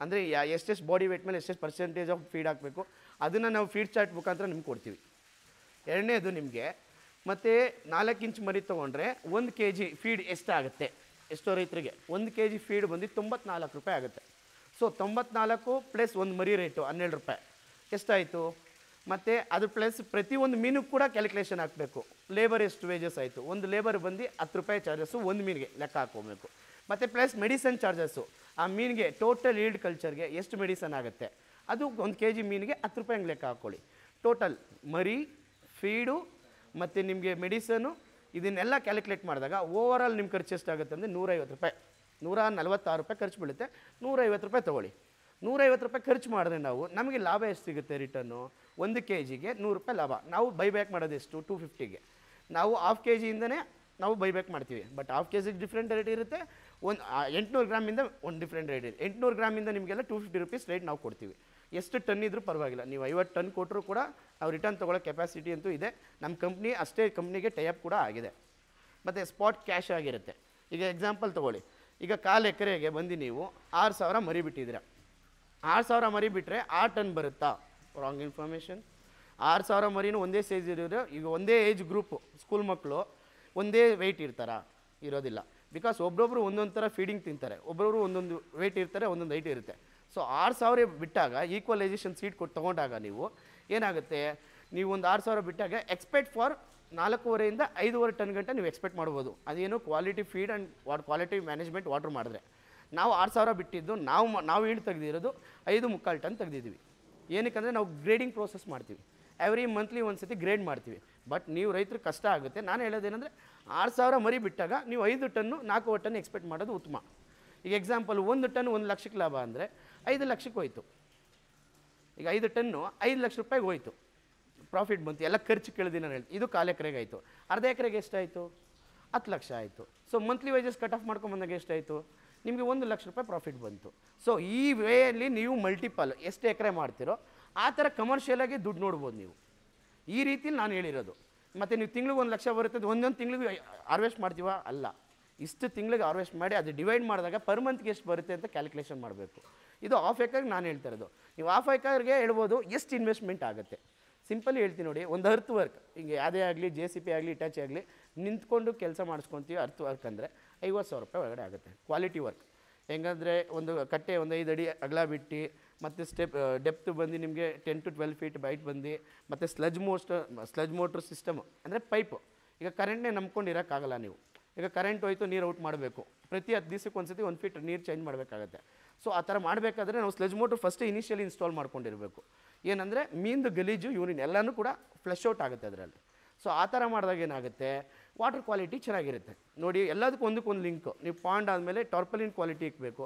ಅಂದರೆ ಎಷ್ಟೆಷ್ಟು ಬಾಡಿ ವೇಟ್ ಮೇಲೆ ಎಷ್ಟೆಷ್ಟು ಪರ್ಸೆಂಟೇಜ್ ಆಫ್ ಫೀಡ್ ಹಾಕಬೇಕು ಅದನ್ನು ನಾವು ಫೀಡ್ ಚಾರ್ಟ್ ಮುಖಾಂತರ ನಿಮ್ಗೆ ಕೊಡ್ತೀವಿ. ಎರಡನೇದು ನಿಮಗೆ ಮತ್ತು 4 ಇಂಚ್ ಮರಿ ತೊಗೊಂಡ್ರೆ 1 kg ಫೀಡ್ ಎಷ್ಟಾಗುತ್ತೆ, ಎಷ್ಟೋ ರೈತರಿಗೆ 1 kg ಫೀಡ್ ಬಂದು 94 ರೂಪಾಯಿ ಆಗುತ್ತೆ. ಸೊ 94 ಪ್ಲಸ್ ಒಂದು ಮರಿ ರೇಟು 12 ರೂಪಾಯಿ ಎಷ್ಟಾಯಿತು. ಮತ್ತು ಅದು ಪ್ಲಸ್ ಪ್ರತಿಯೊಂದು ಮೀನಿಗೆ ಕೂಡ ಕ್ಯಾಲ್ಕುಲೇಷನ್ ಹಾಕಬೇಕು. ಲೇಬರ್ ಎಷ್ಟು ವೇಜಸ್ ಆಯಿತು, ಒಂದು ಲೇಬರ್ ಬಂದು 10 ರೂಪಾಯಿ ಚಾರ್ಜಸ್ಸು ಒಂದು ಮೀನಿಗೆ ಲೆಕ್ಕ ಹಾಕ್ಕೋಬೇಕು. ಮತ್ತು ಪ್ಲಸ್ ಮೆಡಿಸನ್ ಚಾರ್ಜಸ್ಸು, ಆ ಮೀನಿಗೆ ಟೋಟಲ್ ಈಲ್ಡ್ ಕಲ್ಚರ್ಗೆ ಎಷ್ಟು ಮೆಡಿಸನ್ ಆಗುತ್ತೆ ಅದು 1 kg ಮೀನಿಗೆ 10 ರೂಪಾಯಿ ಹಂಗೆ ಲೆಕ್ಕ ಹಾಕ್ಕೊಳ್ಳಿ. ಟೋಟಲ್ ಮರಿ, ಫೀಡು ಮತ್ತು ನಿಮಗೆ ಮೆಡಿಸನು ಇದನ್ನೆಲ್ಲ ಕ್ಯಾಲ್ಕುಲೇಟ್ ಮಾಡಿದಾಗ ಓವರಾಲ್ ನಿಮ್ಮ ಖರ್ಚು ಎಷ್ಟಾಗುತ್ತೆ ಅಂದರೆ 150 ರೂಪಾಯಿ, 146 ರೂಪಾಯಿ ಖರ್ಚು ಬೀಳುತ್ತೆ. 150 ರೂಪಾಯಿ ತೊಗೊಳ್ಳಿ. 150 ರೂಪಾಯಿ ಖರ್ಚು ಮಾಡಿದ್ರೆ ನಮಗೆ ಲಾಭ ಎಷ್ಟು ಸಿಗುತ್ತೆ ರಿಟರ್ನು? 1 kgಗೆ 100 ರೂಪಾಯಿ ಲಾಭ. ನಾವು ಬೈಬ್ಯಾಕ್ ಮಾಡೋದು ಎಷ್ಟು? 250ಗೆ. ನಾವು ½ kgಯಿಂದನೇ ನಾವು ಬೈಬ್ಯಾಕ್ ಮಾಡ್ತೀವಿ. ಬಟ್ ½ kg ಡಿಫ್ರೆಂಟ್ ರೇಟ್ ಇರುತ್ತೆ. 800 ಗ್ರಾಮಿಂದ ಒಂದು ಡಿಫ್ರೆಂಟ್ ರೇಟ್ ಇದೆ. 800 ಗ್ರಾಮಿಂದ ನಿಮಗೆಲ್ಲ 250 ರೂಪೀಸ್ ರೇಟ್ ನಾವು ಕೊಡ್ತೀವಿ. ಎಷ್ಟು ಟನ್ ಇದ್ರೂ ಪರವಾಗಿಲ್ಲ. ನೀವು 50 ಟನ್ ಕೊಟ್ಟರು ಕೂಡ ನಾವು ರಿಟರ್ನ್ ತೊಗೊಳ್ಳೋ ಕೆಪಾಸಿಟಿ ಅಂತೂ ಇದೆ. ನಮ್ಮ ಕಂಪ್ನಿ ಅಷ್ಟೇ ಕಂಪ್ನಿಗೆ ಟೈಅಪ್ ಕೂಡ ಆಗಿದೆ. ಮತ್ತು ಸ್ಪಾಟ್ ಕ್ಯಾಶ್ ಆಗಿರುತ್ತೆ. ಈಗ ಎಕ್ಸಾಂಪಲ್ ತೊಗೊಳ್ಳಿ. ಈಗ 1/4 ಎಕರೆಗೆ ಬಂದು ನೀವು 6,000 ಮರಿ ಬಿಟ್ಟಿದ್ದೀರಾ. 6,000 ಮರಿ ಬಿಟ್ಟರೆ 6 ಟನ್ ಬರುತ್ತಾ? Wrong information. 6,000 ಮರಿನೂ ಒಂದೇ ಸೈಜ್ ಇರೋರು, ಈಗ ಒಂದೇ ಏಜ್ ಗ್ರೂಪು ಸ್ಕೂಲ್ ಮಕ್ಕಳು ಒಂದೇ ವೆಯ್ಟ್ ಇರ್ತಾರಾ? ಇರೋದಿಲ್ಲ. ಬಿಕಾಸ್ ಒಬ್ಬೊಬ್ಬರು ಒಂದೊಂದು ಥರ ಫೀಡಿಂಗ್ ತಿಂತಾರೆ, ಒಬ್ಬೊಬ್ಬರು ಒಂದೊಂದು ವೆಯ್ಟ್ ಇರ್ತಾರೆ, ಒಂದೊಂದು ಹೈಟ್ ಇರುತ್ತೆ. ಸೊ 6,000 ಬಿಟ್ಟಾಗ ಈಕ್ವಲೈಸೇಷನ್ ಸೀಟ್ ತೊಗೊಂಡಾಗ ನೀವು ಏನಾಗುತ್ತೆ, ನೀವು ಒಂದು 6,000 ಬಿಟ್ಟಾಗ ಎಕ್ಸ್ಪೆಕ್ಟ್ ಫಾರ್ 4.5ರಿಂದ 5.5 ಟನ್ ಗಂಟೆ ನೀವು ಎಕ್ಸ್ಪೆಕ್ಟ್ ಮಾಡ್ಬೋದು. ಅದೇನು quality feed and quality management water ಮಾಡಿದ್ರೆ. ನಾವು 6,000 ಬಿಟ್ಟಿದ್ದು ನಾವು ಈಲ್ಡ್ ತೆಗೆದಿರೋದು 5.25 ಟನ್ ತೆಗೆದಿದ್ದೀವಿ. ಏನಕ್ಕಂದರೆ ನಾವು ಗ್ರೇಡಿಂಗ್ ಪ್ರೋಸೆಸ್ ಮಾಡ್ತೀವಿ. ಎವ್ರಿ ಮಂತ್ಲಿ ಒಂದು ಸತಿ ಗ್ರೇಡ್ ಮಾಡ್ತೀವಿ. ಬಟ್ ನೀವು ರೈತರಿಗೆ ಕಷ್ಟ ಆಗುತ್ತೆ. ನಾನು ಹೇಳೋದೇನೆಂದರೆ 6,000 ಮರಿ ಬಿಟ್ಟಾಗ ನೀವು 5 ಟನ್ನು 4 ಟನ್ ಎಕ್ಸ್ಪೆಕ್ಟ್ ಮಾಡೋದು ಉತ್ತಮ. ಈಗ ಎಕ್ಸಾಂಪಲ್ 1 ಟನ್ 1 ಲಕ್ಷಕ್ಕೆ ಲಾಭ ಅಂದರೆ 5 ಲಕ್ಷಕ್ಕೆ ಹೋಯ್ತು. ಈಗ 5 ಟನ್ನು 5 ಲಕ್ಷ ರೂಪಾಯಿಗೆ ಹೋಯ್ತು, ಪ್ರಾಫಿಟ್ ಬಂತು. ಎಲ್ಲ ಖರ್ಚು ಕೇಳಿದೆ ನಾನು ಹೇಳ್ತೀನಿ. ಇದು 1/4 ಎಕರೆಗೆ ಆಯಿತು. ಅರ್ಧ ಎಕರೆಗೆ ಎಷ್ಟಾಯಿತು? 10 ಲಕ್ಷ ಆಯಿತು. ಸೊ ಮಂತ್ಲಿ ವೈಸಸ್ ಕಟ್ ಆಫ್ ಮಾಡ್ಕೊಂಬಂದಾಗ ಎಷ್ಟಾಯಿತು? ನಿಮಗೆ 1 ಲಕ್ಷ ರೂಪಾಯಿ ಪ್ರಾಫಿಟ್ ಬಂತು. ಸೊ ಈ ವೇಯಲ್ಲಿ ನೀವು ಮಲ್ಟಿಪಲ್ ಎಷ್ಟು ಎಕರೆ ಮಾಡ್ತೀರೋ ಆ ಥರ ಕಮರ್ಷಿಯಲಾಗಿ ದುಡ್ಡು ನೋಡ್ಬೋದು ನೀವು. ಈ ರೀತಿ ನಾನು ಹೇಳಿರೋದು. ಮತ್ತು ನೀವು ತಿಂಗ್ಳಿಗೆ 1 ಲಕ್ಷ ಬರುತ್ತೆ, ಒಂದೊಂದು ತಿಂಗಳಿಗೆ ಹಾರ್ವೆಸ್ಟ್ ಮಾಡ್ತೀವಾ? ಅಲ್ಲ, ಇಷ್ಟು ತಿಂಗಳಿಗೆ ಹಾರ್ವೆಸ್ಟ್ ಮಾಡಿ ಅದು ಡಿವೈಡ್ ಮಾಡಿದಾಗ ಪರ್ ಮಂತ್ಗೆ ಎಷ್ಟು ಬರುತ್ತೆ ಅಂತ ಕ್ಯಾಲ್ಕುಲೇಷನ್ ಮಾಡಬೇಕು. ಇದು ½ ಎಕರ್ಗೆ ನಾನು ಹೇಳ್ತಾ ಇರೋದು. ನೀವು ½ ಎಕರ್ಗೆ ಹೇಳ್ಬೋದು ಎಷ್ಟು ಇನ್ವೆಸ್ಟ್ಮೆಂಟ್ ಆಗುತ್ತೆ. ಸಿಂಪಲಿ ಹೇಳ್ತೀನಿ ನೋಡಿ, ಒಂದು ಅರ್ತ್ ವರ್ಕ್ ಹಿಂಗೆ ಯಾವುದೇ ಆಗಲಿ, JCP ಆಗಲಿ, ಇಟಾಚಿ ಆಗಲಿ, ನಿಂತ್ಕೊಂಡು ಕೆಲಸ ಮಾಡಿಸ್ಕೊತೀವಿ. ಅರ್ತ್ ವರ್ಕ್ ಅಂದರೆ 50,000 ರೂಪಾಯಿ ಒಳಗಡೆ ಆಗುತ್ತೆ. ಕ್ವಾಲಿಟಿ ವರ್ಕ್ ಹೆಂಗಂದರೆ ಒಂದು ಕಟ್ಟೆ ಒಂದು 5 ಅಡಿ ಅಗಲ ಬಿಟ್ಟು ಮತ್ತು ಡೆಪ್ತ್ ಬಂದು ನಿಮಗೆ 10 to 12 ಫೀಟ್ ಬೈಟ್ ಬಂದು, ಮತ್ತು ಸ್ಲಜ್ ಮೋಟ್ರ್ ಸಿಸ್ಟಮ್ ಅಂದರೆ ಪೈಪು. ಈಗ ಕರೆಂಟ್ನೇ ನಂಬ್ಕೊಂಡು ಇರೋಕ್ಕಾಗಲ್ಲ ನೀವು. ಈಗ ಕರೆಂಟ್ ಹೋಯ್ತು, ನೀರು ಔಟ್ ಮಾಡಬೇಕು, ಪ್ರತಿ 10 ದಿವಸಕ್ಕೆ ಒಂದ್ಸತಿ 1 ಫೀಟ್ ನೀರು ಚೇಂಜ್ ಮಾಡಬೇಕಾಗತ್ತೆ. ಸೊ ಆ ಥರ ಮಾಡಬೇಕಾದ್ರೆ ನಾವು sludge motor first initially install ಮಾಡ್ಕೊಂಡಿರಬೇಕು. ಏನಂದರೆ ಮೀನ್ದು ಗಲೀಜು ಯೂರಿನ್ ಎಲ್ಲನೂ ಕೂಡ ಫ್ಲಶ್ ಔಟ್ ಆಗುತ್ತೆ ಅದರಲ್ಲಿ. ಸೊ ಆ ಥರ ಮಾಡಿದಾಗ ಏನಾಗುತ್ತೆ, ವಾಟರ್ ಕ್ವಾಲಿಟಿ ಚೆನ್ನಾಗಿರುತ್ತೆ. ನೋಡಿ, ಎಲ್ಲದಕ್ಕೂ ಒಂದಕ್ಕೊಂದು ಲಿಂಕು. ನೀವು ಪಾಂಡ್ ಆದಮೇಲೆ ಟಾರ್ಪಲಿನ್ ಕ್ವಾಲಿಟಿ ಇಕ್ಕಬೇಕು.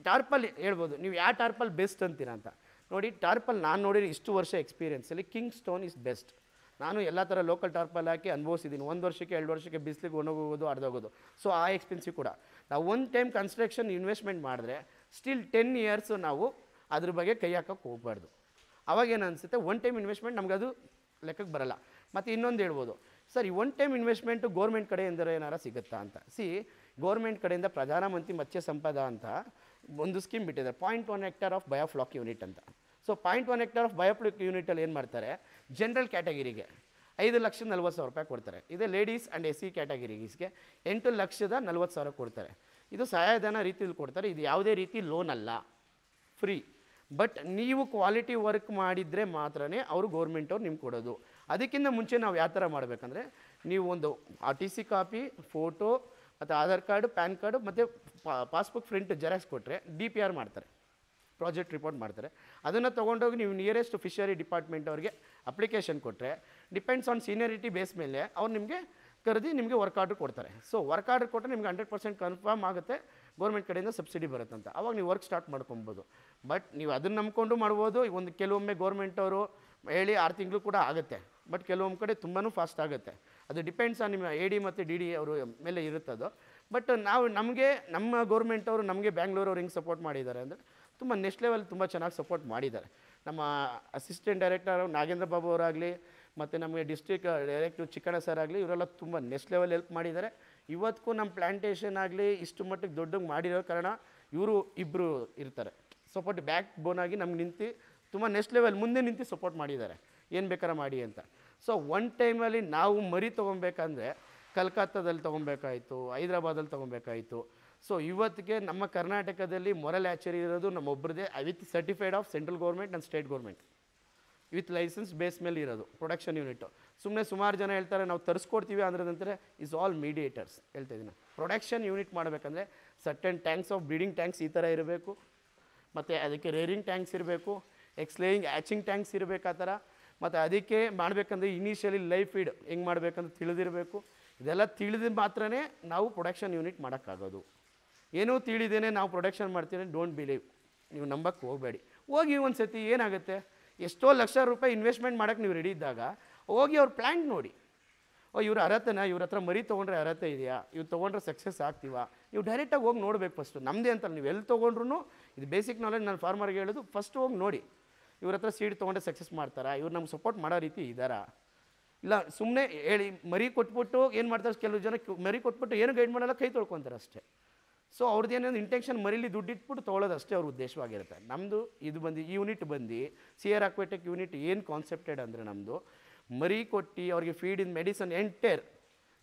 ಟಾರ್ಪಲ್ ಹೇಳ್ಬೋದು ನೀವು ಯಾವ ಟಾರ್ಪಲ್ ಬೆಸ್ಟ್ ಅಂತೀರಾ ಅಂತ. ನೋಡಿ, ಟಾರ್ಪಲ್ ನಾನು ನೋಡಿರಿ ಇಷ್ಟು ವರ್ಷ ಎಕ್ಸ್ಪೀರಿಯೆನ್ಸಲ್ಲಿ ಕಿಂಗ್ ಸ್ಟೋನ್ ಇಸ್ ಬೆಸ್ಟ್. ನಾನು ಎಲ್ಲ ಥರ ಲೋಕಲ್ ಟಾರ್ಪಲ್ ಹಾಕಿ ಅನುಭವಿಸಿದ್ದೀನಿ. 1 ವರ್ಷಕ್ಕೆ 2 ವರ್ಷಕ್ಕೆ ಬಿಸಿಲಿಗೆ ಒಣಗೋಗೋದು, ಅರ್ಧೋಗೋದು. ಸೊ ಆ ಎಕ್ಸ್ಪೆನ್ಸಿವ್ ಕೂಡ ನಾವು ಒನ್ ಟೈಮ್ ಕನ್ಸ್ಟ್ರಕ್ಷನ್ ಇನ್ವೆಸ್ಟ್ಮೆಂಟ್ ಮಾಡಿದ್ರೆ ಸ್ಟಿಲ್ 10 ಇಯರ್ಸ್ ನಾವು ಅದ್ರ ಬಗ್ಗೆ ಕೈ ಹಾಕೋಕ್ಕೆ ಹೋಗ್ಬಾರ್ದು. ಅವಾಗೇನು ಅನಿಸುತ್ತೆ, ಒನ್ ಟೈಮ್ ಇನ್ವೆಸ್ಟ್ಮೆಂಟ್ ನಮ್ಗೆ ಅದು ಲೆಕ್ಕಕ್ಕೆ ಬರಲ್ಲ. ಮತ್ತು ಇನ್ನೊಂದು ಹೇಳ್ಬೋದು, ಸರ್ ಈ ಒನ್ ಟೈಮ್ ಇನ್ವೆಸ್ಟ್ಮೆಂಟು ಗೌರ್ಮೆಂಟ್ ಕಡೆಯಿಂದ ಏನಾರು ಸಿಗುತ್ತಾ ಅಂತ. ಗೌರ್ಮೆಂಟ್ ಕಡೆಯಿಂದ ಪ್ರಧಾನಮಂತ್ರಿ ಮತ್ಸ್ಯ ಸಂಪದ ಅಂತ ಒಂದು ಸ್ಕೀಮ್ ಬಿಟ್ಟಿದ್ದಾರೆ, 0.1 hectare ಆಫ್ ಬಯೋಫ್ಲಾಕ್ ಯೂನಿಟ್ ಅಂತ. ಸೊ 0.1 hectare ಆಫ್ ಬಯೋಫ್ಲಾಕ್ ಯೂನಿಟಲ್ಲಿ ಏನು ಮಾಡ್ತಾರೆ, ಜನರಲ್ ಕ್ಯಾಟಗಿರಿಗೆ 5,40,000 ರೂಪಾಯಿ ಕೊಡ್ತಾರೆ. ಇದೇ ಲೇಡೀಸ್ ಆ್ಯಂಡ್ SC ಕ್ಯಾಟಗಿರೀಸ್ಗೆ 8,40,000 ಕೊಡ್ತಾರೆ. ಇದು ಸಹಾಯಧನ ರೀತಿಯಲ್ಲಿ ಕೊಡ್ತಾರೆ. ಇದು ಯಾವುದೇ ರೀತಿ ಲೋನ್ ಅಲ್ಲ, ಫ್ರೀ. ಬಟ್ ನೀವು ಕ್ವಾಲಿಟಿ ವರ್ಕ್ ಮಾಡಿದರೆ ಮಾತ್ರನೇ ಅವರು ಗೌರ್ಮೆಂಟವ್ರು ನಿಮ್ಗೆ ಕೊಡೋದು. ಅದಕ್ಕಿಂತ ಮುಂಚೆ ನಾವು ಯಾವ ಥರ ಮಾಡಬೇಕಂದ್ರೆ, ನೀವು ಒಂದು RTC ಕಾಪಿ, ಫೋಟೋ ಮತ್ತು ಆಧಾರ್ ಕಾರ್ಡು, ಪ್ಯಾನ್ ಕಾರ್ಡು ಮತ್ತು ಪಾಸ್ಬುಕ್ ಪ್ರಿಂಟ್ ಜೆರಾಕ್ಸ್ ಕೊಟ್ಟರೆ DPR ಮಾಡ್ತಾರೆ, ಪ್ರಾಜೆಕ್ಟ್ ರಿಪೋರ್ಟ್ ಮಾಡ್ತಾರೆ. ಅದನ್ನು ತೊಗೊಂಡೋಗಿ ನೀವು ನಿಯರೆಸ್ಟ್ ಫಿಶರಿ ಡಿಪಾರ್ಟ್ಮೆಂಟ್ ಅವ್ರಿಗೆ ಅಪ್ಲಿಕೇಶನ್ ಕೊಟ್ಟರೆ, ಡಿಪೆಂಡ್ಸ್ ಆನ್ ಸೀನಿಯರಿಟಿ ಬೇಸ್ ಮೇಲೆ ಅವ್ರು ನಿಮಗೆ ಕರೆದು ನಿಮಗೆ ವರ್ಕ್ ಆರ್ಡ್ರ್ ಕೊಡ್ತಾರೆ. ಸೊ ವರ್ಕ್ ಆರ್ಡ್ರ್ ಕೊಟ್ಟರೆ ನಿಮ್ಗೆ 100% ಕನ್ಫರ್ಮ್ ಆಗುತ್ತೆ ಗೌರ್ಮೆಂಟ್ ಕಡೆಯಿಂದ ಸಬ್ಸಿಡಿ ಬರುತ್ತಂತ. ಅವಾಗ ನೀವು ವರ್ಕ್ ಸ್ಟಾರ್ಟ್ ಮಾಡ್ಕೊಬೋದು. ಬಟ್ ನೀವು ಅದನ್ನು ನಂಬ್ಕೊಂಡು ಮಾಡ್ಬೋದು. ಒಂದು ಕೆಲವೊಮ್ಮೆ ಗೌರ್ಮೆಂಟ್ ಅವರು ಹೇಳಿ 6 ತಿಂಗಳು ಕೂಡ ಆಗುತ್ತೆ. ಬಟ್ ಕೆಲವೊಂದು ಕಡೆ ತುಂಬಾ ಫಾಸ್ಟ್ ಆಗುತ್ತೆ. ಅದು ಡಿಪೆಂಡ್ಸ್ ಆನ್ ನಿಮ್ಮ AD ಮತ್ತು DD ಅವರು ಮೇಲೆ ಇರುತ್ತದು. ಬಟ್ ನಮ್ಮ ಗೌರ್ಮೆಂಟ್ ಅವರು ನಮಗೆ ಬ್ಯಾಂಗ್ಳೂರವ್ರು ಹೆಂಗೆ ಸಪೋರ್ಟ್ ಮಾಡಿದ್ದಾರೆ ಅಂದರೆ, ತುಂಬ ನೆಕ್ಸ್ಟ್ ಲೆವೆಲ್ ತುಂಬ ಚೆನ್ನಾಗಿ ಸಪೋರ್ಟ್ ಮಾಡಿದ್ದಾರೆ. ನಮ್ಮ ಅಸಿಸ್ಟೆಂಟ್ ಡೈರೆಕ್ಟರ್ ನಾಗೇಂದ್ರ ಬಾಬು ಅವರಾಗಲಿ, ಮತ್ತು ನಮಗೆ ಡಿಸ್ಟ್ರಿಕ್ಟ್ ಡೈರೆಕ್ಟರ್ ಚಿಕ್ಕಣ್ಣ ಸರ್ ಆಗಲಿ, ಇವರೆಲ್ಲ ತುಂಬ ನೆಕ್ಸ್ಟ್ ಲೆವೆಲ್ ಹೆಲ್ಪ್ ಮಾಡಿದ್ದಾರೆ. ಇವತ್ತಿಗೂ ನಮ್ಮ ಪ್ಲ್ಯಾಂಟೇಷನ್ ಆಗಲಿ ಇಷ್ಟು ಮಟ್ಟಿಗೆ ದೊಡ್ಡಗೆ ಮಾಡಿರೋ ಕಾರಣ ಇವರು ಇಬ್ಬರು ಇರ್ತಾರೆ ಸಪೋರ್ಟ್, ಬ್ಯಾಕ್ ಬೋನ್ ಆಗಿ ನಮ್ಗೆ ನಿಂತು ತುಂಬ ನೆಕ್ಸ್ಟ್ ಲೆವೆಲ್ ಮುಂದೆ ನಿಂತು ಸಪೋರ್ಟ್ ಮಾಡಿದ್ದಾರೆ, ಏನು ಬೇಕಾದ್ರೆ ಮಾಡಿ ಅಂತ. ಸೊ ಒನ್ ಟೈಮಲ್ಲಿ ನಾವು ಮರಿ ತೊಗೊಬೇಕಂದ್ರೆ ಕಲ್ಕತ್ತಾದಲ್ಲಿ ತೊಗೊಬೇಕಾಯಿತು, ಹೈದ್ರಾಬಾದಲ್ಲಿ ತೊಗೊಬೇಕಾಯಿತು. ಸೊ ಇವತ್ತಿಗೆ ನಮ್ಮ ಕರ್ನಾಟಕದಲ್ಲಿ ಮೊರಲ್ ಹ್ಯಾಚರಿ ಇರೋದು ನಮ್ಮೊಬ್ಬರದೇ, with certified of central government and state government, with license base ಮೇಲೆ ಇರೋದು ಪ್ರೊಡಕ್ಷನ್ ಯೂನಿಟು. ಸುಮಾರು ಜನ ಹೇಳ್ತಾರೆ ನಾವು ತರಿಸ್ಕೊಡ್ತೀವಿ ಅಂದ್ರಂತಾರೆ, ಇಸ್ ಆಲ್ ಮೀಡಿಯೇಟರ್ಸ್. ಹೇಳ್ತಾ ಇದ್ದೀನಿ, ಪ್ರೊಡಕ್ಷನ್ ಯೂನಿಟ್ ಮಾಡಬೇಕಂದ್ರೆ certain tanks of breeding tanks ಈ ಥರ ಇರಬೇಕು, ಮತ್ತು ಅದಕ್ಕೆ ರೇರಿಂಗ್ ಟ್ಯಾಂಕ್ಸ್ ಇರಬೇಕು, ಎಕ್ಸ್ಲೇಯಿಂಗ್ ಹ್ಯಾಚಿಂಗ್ ಟ್ಯಾಂಕ್ಸ್ ಇರಬೇಕು ಆ ಥರ. ಮತ್ತು ಅದಕ್ಕೆ ಮಾಡಬೇಕಂದ್ರೆ ಇನಿಷಿಯಲಿ ಲೈಫ್ ಫೀಡ್ ಹೆಂಗೆ ಮಾಡಬೇಕಂತ ತಿಳಿದಿರಬೇಕು. ಇದೆಲ್ಲ ತಿಳಿದು ಮಾತ್ರನೇ ನಾವು ಪ್ರೊಡಕ್ಷನ್ ಯೂನಿಟ್ ಮಾಡೋಕ್ಕಾಗೋದು. ಏನೂ ತಿಳಿದೇನೆ ನಾವು ಪ್ರೊಡಕ್ಷನ್ ಮಾಡ್ತೀವಿ, ಡೋಂಟ್ ಬಿಲೀವ್, ನೀವು ನಂಬಕ್ಕೆ ಹೋಗಬೇಡಿ. ಹೋಗಿ ಒಂದು ಸತಿ ಏನಾಗುತ್ತೆ, ಎಷ್ಟೋ ಲಕ್ಷ ರೂಪಾಯಿ ಇನ್ವೆಸ್ಟ್ಮೆಂಟ್ ಮಾಡೋಕ್ಕೆ ನೀವು ರೆಡಿ ಇದ್ದಾಗ ಹೋಗಿ ಅವ್ರ ಪ್ಲ್ಯಾಂಟ್ ನೋಡಿ, ಇವ್ರ ಅರ್ಹತೆನ, ಇವ್ರ ಹತ್ರ ಮರಿ ತೊಗೊಂಡ್ರೆ ಅರ್ಹತೆ ಇದೆಯಾ, ಇವ್ರು ತೊಗೊಂಡ್ರೆ ಸಕ್ಸಸ್ ಆಗ್ತೀವಾ, ನೀವು ಡೈರೆಕ್ಟಾಗಿ ಹೋಗಿ ನೋಡಬೇಕು ಫಸ್ಟು. ನಮ್ಮದೇ ಅಂತಲ್ಲ, ನೀವು ಎಲ್ಲಿ ತೊಗೊಂಡ್ರು ಇದು ಬೇಸಿಕ್ ನಾಲೆಜ್ ನಾನು ಫಾರ್ಮರ್ಗೆ ಹೇಳೋದು, ಫಸ್ಟ್ ಹೋಗಿ ನೋಡಿ ಇವ್ರ ಹತ್ರ ಸೀಡ್ ತೊಗೊಂಡ್ರೆ ಸಕ್ಸಸ್ ಮಾಡ್ತಾರಾ, ಇವ್ರು ನಮ್ಗೆ ಸಪೋರ್ಟ್ ಮಾಡೋ ರೀತಿ ಇದ್ದಾರಾ. ಇಲ್ಲ ಸುಮ್ಮನೆ ಹೇಳಿ ಮರಿ ಕೊಟ್ಬಿಟ್ಟು ಏನು ಮಾಡ್ತಾರೆ, ಕೆಲವು ಜನ ಮರಿ ಕೊಟ್ಬಿಟ್ಟು ಏನು ಗೈಡ್ ಮಾಡಲ್ಲ, ಕೈ ತೊಳ್ಕೊತಾರೆ ಅಷ್ಟೇ. ಸೊ ಅವ್ರದ್ದು ಏನೇನು ಇಂಟೆನ್ಷನ್ ಮರಿಲಿ ದುಡ್ಡು ಇಟ್ಬಿಟ್ಟು ತೊಗೊಳೋದು ಅಷ್ಟೇ ಅವ್ರ ಉದ್ದೇಶವಾಗಿರುತ್ತೆ. ನಮ್ಮದು ಇದು ಬಂದು ಈ ಯೂನಿಟ್ ಬಂದು CR ಅಕ್ವೆಟೆಕ್ ಯೂನಿಟ್ ಏನು ಕಾನ್ಸೆಪ್ಟೆಡ್ ಅಂದರೆ, ನಮ್ಮದು ಮರಿ ಕೊಟ್ಟು ಅವ್ರಿಗೆ ಫೀಡ್ ಇನ್ ಮೆಡಿಸನ್ ಎಂಟೈರ್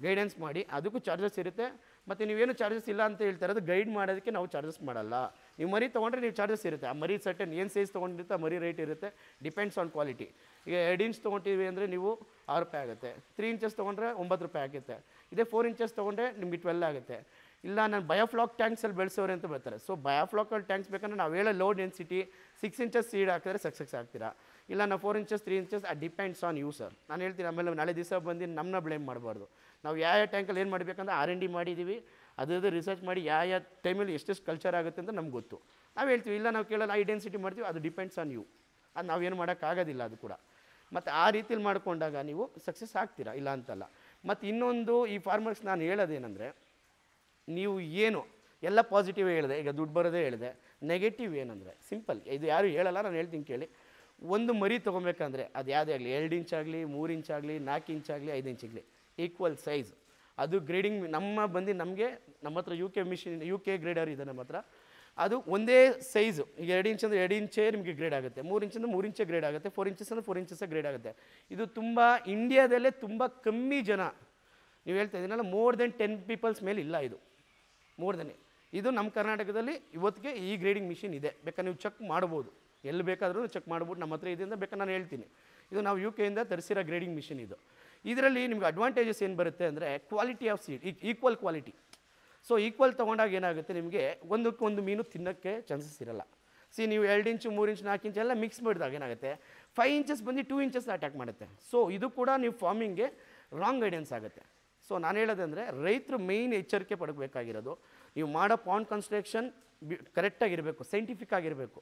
ಗೈಡೆನ್ಸ್ ಮಾಡಿ, ಅದಕ್ಕೂ ಚಾರ್ಜಸ್ ಇರುತ್ತೆ. ಮತ್ತು ನೀವೇನು ಚಾರ್ಜಸ್ ಇಲ್ಲ ಅಂತ ಹೇಳ್ತಾರೆ, ಅದು ಗೈಡ್ ಮಾಡೋದಕ್ಕೆ ನಾವು ಚಾರ್ಜಸ್ ಮಾಡಲ್ಲ. ನೀವು ಮರಿ ತೊಗೊಂಡ್ರೆ ನೀವು ಚಾರ್ಜಸ್ ಇರುತ್ತೆ. ಆ ಮರಿ ಸರ್ಟನ್ ಏನು ಸೈಜ್ ತೊಗೊಂಡಿರುತ್ತೆ ಆ ಮರಿ ರೇಟ್ ಇರುತ್ತೆ, ಡಿಪೆಂಡ್ಸ್ ಆನ್ ಕ್ವಾಲಿಟಿ. ಈಗ 2 ಇಂಚ್ ತೊಗೊಂತೀವಿ ಅಂದರೆ ನೀವು 6 ರೂಪಾಯಿ ಆಗುತ್ತೆ, 3 ಇಂಚಸ್ ತೊಗೊಂಡ್ರೆ 9 ರೂಪಾಯಿ ಆಗುತ್ತೆ. ಇದೇ 4 ಇಂಚಸ್ ತೊಗೊಂಡ್ರೆ ನಿಮಗೆ 12 ಆಗುತ್ತೆ. ಇಲ್ಲ ನಾನು ಬಯೋಫ್ಲಾಕ್ ಟ್ಯಾಂಕ್ಸಲ್ಲಿ ಬೆಳೆಸೋರೆ ಅಂತ ಬರ್ತಾರೆ. ಸೊ ಬಯೋಫ್ಲಾಕಲ್ಲಿ ಟ್ಯಾಂಕ್ಸ್ ಬೇಕಂದ್ರೆ ನಾವು ಹೇಳೋ ಲೋ ಡೆನ್ಸಿಟಿ 6 ಇಂಚಸ್ ಸೀಡ್ ಹಾಕಿದ್ರೆ ಸಕ್ಸಸ್ ಆಗ್ತೀರಾ. ಇಲ್ಲ ನಾವು 4 inches 3 inches depends on you sir. ನಾನು ಹೇಳ್ತೀನಿ, ಆಮೇಲೆ ನಾಳೆ ದಿವಸ ಬಂದು ನಮ್ಮನ್ನ ಬ್ಲೇಮ್ ಮಾಡಬಾರ್ದು. ನಾವು ಯಾವ ಟ್ಯಾಂಕಲ್ಲಿ ಏನು ಮಾಡಬೇಕಂದ್ರೆ R&D ಮಾಡಿದ್ದೀವಿ, ಅದು ರಿಸರ್ಚ್ ಮಾಡಿ ಯಾವ ಟೈಮಲ್ಲಿ ಎಷ್ಟೆಷ್ಟು ಕಲ್ಚರ್ ಆಗುತ್ತೆ ಅಂತ ನಮ್ಗೆ ಗೊತ್ತು. ನಾವು ಹೇಳ್ತೀವಿ, ಇಲ್ಲ ನಾವು ಕೇಳಲ್ಲ, ಹೈ ಡೆನ್ಸಿಟಿ ಮಾಡ್ತೀವಿ, ಅದು ಡಿಪೆಂಡ್ಸ್ ಆನ್ ಯು. ಅದು ನಾವೇನು ಮಾಡೋಕ್ಕಾಗೋದಿಲ್ಲ ಅದು ಕೂಡ. ಮತ್ತು ಆ ರೀತಿಲಿ ಮಾಡ್ಕೊಂಡಾಗ ನೀವು ಸಕ್ಸಸ್ ಆಗ್ತೀರಾ, ಇಲ್ಲ ಅಂತಲ್ಲ. ಮತ್ತು ಇನ್ನೊಂದು ಈ ಫಾರ್ಮರ್ಸ್ ನಾನು ಹೇಳೋದೇನೆಂದರೆ, ನೀವು ಏನು ಎಲ್ಲ ಪಾಸಿಟಿವ್ ಹೇಳಿದೆ, ಈಗ ದುಡ್ಡು ಬರೋದೇ ಹೇಳಿದೆ. ನೆಗೆಟಿವ್ ಏನಂದರೆ ಸಿಂಪಲ್, ಇದು ಯಾರು ಹೇಳಲ್ಲ, ನಾನು ಹೇಳ್ತೀನಿ ಕೇಳಿ. ಒಂದು ಮರಿ ತೊಗೊಬೇಕಂದ್ರೆ ಅದು ಯಾವುದೇ ಆಗಲಿ, 2 ಇಂಚ್ ಆಗಲಿ, 3 ಇಂಚ್ ಆಗಲಿ, 4 ಇಂಚ್ ಆಗಲಿ, 5 ಇಂಚ್ ಆಗಲಿ, ಈಕ್ವಲ್ ಸೈಜ್. ಅದು ಗ್ರೇಡಿಂಗ್ ನಮ್ಮ ಹತ್ರ UK ಗ್ರೇಡರ್ ಇದೆ ನಮ್ಮ ಹತ್ರ. ಅದು ಒಂದೇ ಸೈಜು. ಈಗ 2 ಇಂಚ್ ಅಂದರೆ 2 ಇಂಚೇ ನಿಮಗೆ ಗ್ರೇಡ್ ಆಗುತ್ತೆ, 3 ಇಂಚ್ ಅಂದರೆ 3 ಇಂಚೇ ಗ್ರೇಡ್ ಆಗುತ್ತೆ, 4 ಇಂಚಸ್ ಅಂದರೆ 4 ಇಂಚಸ್ಸೇ ಗ್ರೇಡ್ ಆಗುತ್ತೆ. ಇದು ತುಂಬ ಇಂಡಿಯಾದಲ್ಲೇ ತುಂಬ ಕಮ್ಮಿ ಜನ, ನೀವು ಹೇಳ್ತಾ ಇದ್ದೀನಲ್ಲ, ಮೋರ್ ದೆನ್ 10 ಪೀಪಲ್ಸ್ ಮೇಲೆ ಇಲ್ಲ ಇದು, ಮೋರ್ ದೆನ್. ಇದು ನಮ್ಮ ಕರ್ನಾಟಕದಲ್ಲಿ ಇವತ್ತಿಗೆ ಈ ಗ್ರೇಡಿಂಗ್ ಮಿಷಿನ್ ಇದೆ, ಬೇಕಾದ್ರೆ ನೀವು ಚೆಕ್ ಮಾಡ್ಬೋದು. ಎಲ್ಲಿ ಬೇಕಾದರೂ ಚೆಕ್ ಮಾಡ್ಬಿಟ್ಟು ನಮ್ಮ ಹತ್ರ ಇದರಿಂದ ಬೇಕಾದ್ರೆ ನಾನು ಹೇಳ್ತೀನಿ. ಇದು ನಾವು UK ಇಂದ ತರಿಸಿರೋ ಗ್ರೇಡಿಂಗ್ ಮಿಷಿನ್ ಇದು. ಇದರಲ್ಲಿ ನಿಮ್ಗೆ ಅಡ್ವಾಂಟೇಜಸ್ ಏನು ಬರುತ್ತೆ ಅಂದರೆ quality of seed, equal quality. So equal ತೊಗೊಂಡಾಗ ಏನಾಗುತ್ತೆ ನಿಮಗೆ ಒಂದಕ್ಕೊಂದು ಮೀನು ತಿನ್ನೋಕ್ಕೆ ಚಾನ್ಸಸ್ ಇರಲ್ಲ. ನೀವು 2 ಇಂಚು 3 ಇಂಚು 4 ಇಂಚು ಎಲ್ಲ ಮಿಕ್ಸ್ ಮಾಡಿದಾಗ ಏನಾಗುತ್ತೆ 5 ಇಂಚಸ್ ಬಂದು 2 ಇಂಚಸ್ ಅಟ್ಯಾಕ್ ಮಾಡುತ್ತೆ. ಸೊ ಇದು ಕೂಡ ನೀವು ಫಾರ್ಮಿಂಗ್ಗೆ ರಾಂಗ್ ಗೈಡೆನ್ಸ್ ಆಗುತ್ತೆ. ಸೊ ನಾನು ಹೇಳೋದಂದರೆ ರೈತರು ಮೇಯ್ನ್ ಎಚ್ಚರಿಕೆ ಪಡಬೇಕಾಗಿರೋದು, ನೀವು ಮಾಡೋ ಪಾಂಡ್ ಕನ್ಸ್ಟ್ರಕ್ಷನ್ ಕರೆಕ್ಟಾಗಿರಬೇಕು, ಸೈಂಟಿಫಿಕ್ ಆಗಿರಬೇಕು.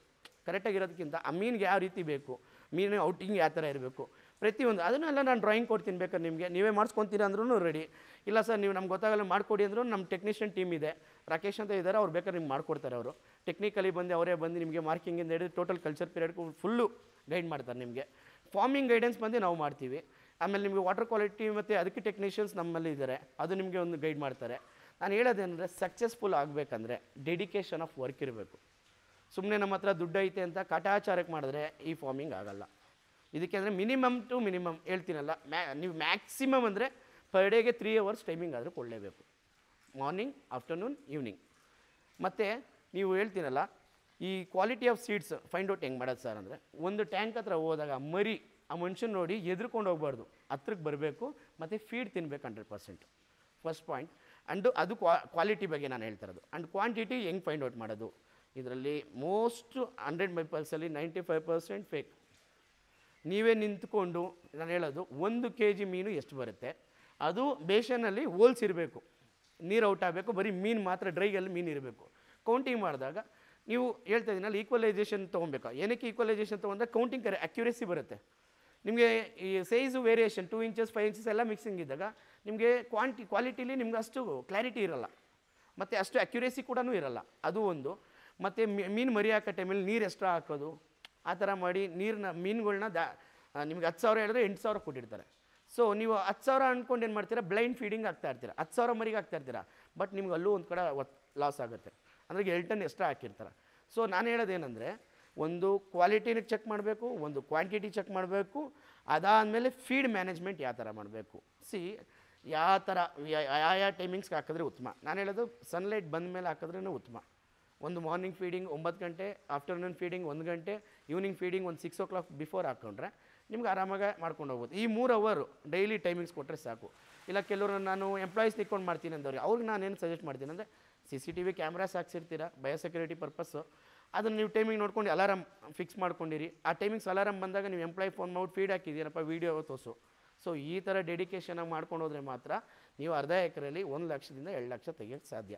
ಕರೆಕ್ಟಾಗಿರೋದಕ್ಕಿಂತ ಆ ಮೀನಿಗೆ ಯಾವ ರೀತಿ ಬೇಕು, ಮೀನು ಔಟಿಂಗ್ ಯಾವ ಥರ ಇರಬೇಕು, ಪ್ರತಿಯೊಂದು ಅದನ್ನೆಲ್ಲ ನಾನು ಡ್ರಾಯಿಂಗ್ ಕೊಡ್ತೀನಿ. ಬೇಕಾದ್ರೆ ನಿಮಗೆ ನೀವೇ ಮಾಡಿಸ್ಕೊತೀರ ಅಂದ್ರೂ ರೆಡಿ. ಇಲ್ಲ ಸರ್ ನೀವು ನಮ್ಗೆ ಗೊತ್ತಾಗಲ್ಲ ಮಾಡಿಕೊಡಿ ಅಂದರೂ ನಮ್ಮ ಟೆಕ್ನಿಷಿಯನ್ ಟೀಮ್ ಇದೆ, ರಾಕೇಶ್ ಅಂತ ಇದ್ದಾರೆ, ಅವ್ರು ಬೇಕಾದ್ರೆ ನಿಮ್ಗೆ ಮಾಡಿಕೊಡ್ತಾರೆ. ಅವರು ಟೆಕ್ನಿಕಲಿ ಬಂದು ಅವರೇ ಬಂದು ನಿಮಗೆ ಮಾರ್ಕಿಂಗಿಂದ ಹಿಡಿದು ಟೋಟಲ್ ಕಲ್ಚರ್ ಪೀರಿಯಡ್ಗೂ ಫುಲ್ಲು ಗೈಡ್ ಮಾಡ್ತಾರೆ. ನಿಮಗೆ ಫಾರ್ಮಿಂಗ್ ಗೈಡೆನ್ಸ್ ಬಂದು ನಾವು ಮಾಡ್ತೀವಿ. ಆಮೇಲೆ ನಿಮಗೆ ವಾಟರ್ ಕ್ವಾಲಿಟಿ ಮತ್ತು ಅದಕ್ಕೆ ಟೆಕ್ನಿಷಿಯನ್ಸ್ ನಮ್ಮಲ್ಲಿ ಇದ್ದಾರೆ, ಅದು ನಿಮಗೆ ಒಂದು ಗೈಡ್ ಮಾಡ್ತಾರೆ. ನಾನು ಹೇಳೋದೇನೆಂದರೆ ಸಕ್ಸಸ್ಫುಲ್ ಆಗಬೇಕಂದ್ರೆ ಡೆಡಿಕೇಶನ್ ಆಫ್ ವರ್ಕ್ ಇರಬೇಕು. ಸುಮ್ಮನೆ ನಮ್ಮ ಹತ್ರ ದುಡ್ಡು ಐತೆ ಅಂತ ಕಾಟಾಚಾರಕ್ಕೆ ಮಾಡಿದ್ರೆ ಈ ಫಾರ್ಮಿಂಗ್ ಆಗೋಲ್ಲ. ಇದಕ್ಕೆ ಅಂದರೆ ಮಿನಿಮಮ್ ಟು ಮಿನಿಮಮ್ ಹೇಳ್ತೀನಲ್ಲ, ನೀವು ಮ್ಯಾಕ್ಸಿಮಮ್ ಅಂದರೆ ಪರ್ ಡೇಗೆ 3 ಅವರ್ಸ್ ಟೈಮಿಂಗ್ ಆದರೂ ಕೊಡಲೇಬೇಕು, ಮಾರ್ನಿಂಗ್, ಆಫ್ಟರ್ನೂನ್, ಈವ್ನಿಂಗ್. ಮತ್ತು ನೀವು ಹೇಳ್ತೀನಲ್ಲ ಈ quality of seeds find out ಹೆಂಗೆ ಮಾಡೋದು ಸರ್ ಅಂದರೆ, ಒಂದು ಟ್ಯಾಂಕ್ ಹತ್ರ ಹೋದಾಗ ಮರಿ ಆ ಮನುಷ್ಯನ ನೋಡಿ ಎದ್ರುಕೊಂಡು ಹೋಗ್ಬಾರ್ದು, ಹತ್ರಕ್ಕೆ ಬರಬೇಕು ಮತ್ತು ಫೀಡ್ ತಿನ್ಬೇಕು 100%. First point. ಆ್ಯಂಡ್ ಅದು ಕ್ವಾಲಿಟಿ ಬಗ್ಗೆ ನಾನು ಹೇಳ್ತಾ ಇರೋದು. ಆ್ಯಂಡ್ ಕ್ವಾಂಟಿಟಿ ಹೆಂಗೆ ಫೈಂಡ್ ಔಟ್ ಮಾಡೋದು, ಇದರಲ್ಲಿ ಮೋಸ್ಟ್ 100% 95% ಫೇಕ್. ನೀವೇ ನಿಂತ್ಕೊಂಡು ನಾನು ಹೇಳೋದು 1 kg ಮೀನು ಎಷ್ಟು ಬರುತ್ತೆ ಅದು ಬೇಷನಲ್ಲಿ ಹೋಲ್ಸಿರಬೇಕು, ನೀರು ಔಟ್ ಆಗಬೇಕು, ಬರೀ ಮೀನು ಮಾತ್ರ ಡ್ರೈಗಲ್ಲಿ ಮೀನು ಇರಬೇಕು. ಕೌಂಟಿಂಗ್ ಮಾಡಿದಾಗ ನೀವು ಹೇಳ್ತಾ ಇದ್ದೀನಲ್ಲ ಈಕ್ವಲೈಸೇಷನ್ ತೊಗೊಬೇಕು. ಏನಕ್ಕೆ ಈಕ್ವಲೈಸೇಷನ್ ತೊಗೊಂಡ್ರೆ ಕೌಂಟಿಂಗ್ ಅಕ್ಯುರೇಸಿ ಬರುತ್ತೆ. ನಿಮಗೆ ಈ ಸೈಜು ವೇರಿಯೇಷನ್ 2 ಇಂಚಸ್ 5 ಇಂಚಸ್ ಎಲ್ಲ ಮಿಕ್ಸಿಂಗ್ ಇದ್ದಾಗ ನಿಮಗೆ ಕ್ವಾಲಿಟಿಲಿ ನಿಮ್ಗೆ ಅಷ್ಟು ಕ್ಲಾರಿಟಿ ಇರಲ್ಲ, ಮತ್ತು ಅಷ್ಟು ಅಕ್ಯುರೇಸಿ ಕೂಡ ಇರಲ್ಲ. ಅದು ಒಂದು. ಮತ್ತು ಮೀನು ಮರಿ ಹಾಕೋ ಟೈಮಲ್ಲಿ ನೀರು ಎಕ್ಸ್ಟ್ರಾ ಹಾಕೋದು, ಆ ಥರ ಮಾಡಿ ಮೀನುಗಳ್ನ ನಿಮ್ಗೆ 10,000 ಹೇಳಿದ್ರೆ 8,000 ಕೊಟ್ಟಿರ್ತಾರೆ. ಸೊ ನೀವು 10,000 ಅಂದ್ಕೊಂಡು ಏನು ಮಾಡ್ತೀರಾ, ಬ್ಲೈಂಡ್ ಫೀಡಿಂಗ್ ಆಗ್ತಾ ಇರ್ತೀರ, 10,000 ಮರಿಗೆ ಆಗ್ತಾ ಇರ್ತೀರಾ. ಬಟ್ ನಿಮ್ಗೆ ಅಲ್ಲೂ ಒಂದು ಕಡೆ ಲಾಸ್ ಆಗುತ್ತೆ, ಅಂದರೆ 2 ಟನ್ ಎಕ್ಸ್ಟ್ರಾ ಹಾಕಿರ್ತಾರೆ. ಸೊ ನಾನು ಹೇಳೋದೇನೆಂದರೆ ಒಂದು ಕ್ವಾಲಿಟಿನ ಚೆಕ್ ಮಾಡಬೇಕು, ಒಂದು ಕ್ವಾಂಟಿಟಿ ಚೆಕ್ ಮಾಡಬೇಕು, ಅದಾದಮೇಲೆ ಫೀಡ್ ಮ್ಯಾನೇಜ್ಮೆಂಟ್ ಯಾವ ಥರ ಮಾಡಬೇಕು. ಯಾವ ಥರ ಯಾವ ಟೈಮಿಂಗ್ಸ್ಗೆ ಹಾಕಿದ್ರೆ ಉತ್ತಮ. ನಾನು ಹೇಳೋದು ಸನ್ಲೈಟ್ ಬಂದ ಮೇಲೆ ಹಾಕಿದ್ರೇ ಉತ್ತಮ. ಒಂದು ಮಾರ್ನಿಂಗ್ ಫೀಡಿಂಗ್ 9 ಗಂಟೆ, ಆಫ್ಟರ್ನೂನ್ ಫೀಡಿಂಗ್ 1 ಗಂಟೆ, ಈವ್ನಿಂಗ್ ಫೀಡಿಂಗ್ ಒಂದು 6 o'clock ಬಿಫೋರ್ ಹಾಕ್ಕೊಂಡ್ರೆ ನಿಮ್ಗೆ ಆರಾಮಾಗಿ ಮಾಡ್ಕೊಂಡು ಹೋಗ್ಬೋದು. ಈ 3 ಅವರ್ ಡೈಲಿ ಟೈಮಿಂಗ್ಸ್ ಕೊಟ್ಟರೆ ಸಾಕು. ಇಲ್ಲ ಕೆಲವರು ನಾನು ಎಂಪ್ಲಾಯೀಸ್ ತಿಕ್ಕೊಂಡು ಮಾಡ್ತೀನಿ ಅಂದವ್ರಿಗೆ ಅವ್ರಿಗೆ ನಾನೇನು ಸಜೆಸ್ಟ್ ಮಾಡ್ತೀನಿ ಅಂದರೆ CCTV ಕ್ಯಾಮ್ರಾಸ್ ಹಾಕ್ಸಿರ್ತೀರ ಬಯೋಸೆಕ್ಯೂರಿಟಿ ಪರ್ಪಸ್ಸು, ಅದನ್ನು ನೀವು ಟೈಮಿಂಗ್ ನೋಡ್ಕೊಂಡು ಅಲಾರಾಮ್ ಫಿಕ್ಸ್ ಮಾಡ್ಕೊಂಡಿರಿ. ಆ ಟೈಮಿಂಗ್ಸ್ ಅಲಾರಾಮ್ ಬಂದಾಗ ನೀವು ಎಂಪ್ಲಾಯ್ ಫೋನ್ ಮಾಡ್ಬಿಟ್ಟು ಫೀಡ್ ಹಾಕಿದ್ದೀನಪ್ಪ ವೀಡಿಯೋ ತೋರಿಸು. ಸೊ ಈ ಥರ ಡೆಡಿಕೇಶನಾಗಿ ಮಾಡ್ಕೊಂಡು ಹೋದರೆ ಮಾತ್ರ ನೀವು ಅರ್ಧ ಎಕರೆಯಲ್ಲಿ 1 ಲಕ್ಷದಿಂದ 2 ಲಕ್ಷ ತೆಗಿಯೋಕ್ಕೆ ಸಾಧ್ಯ.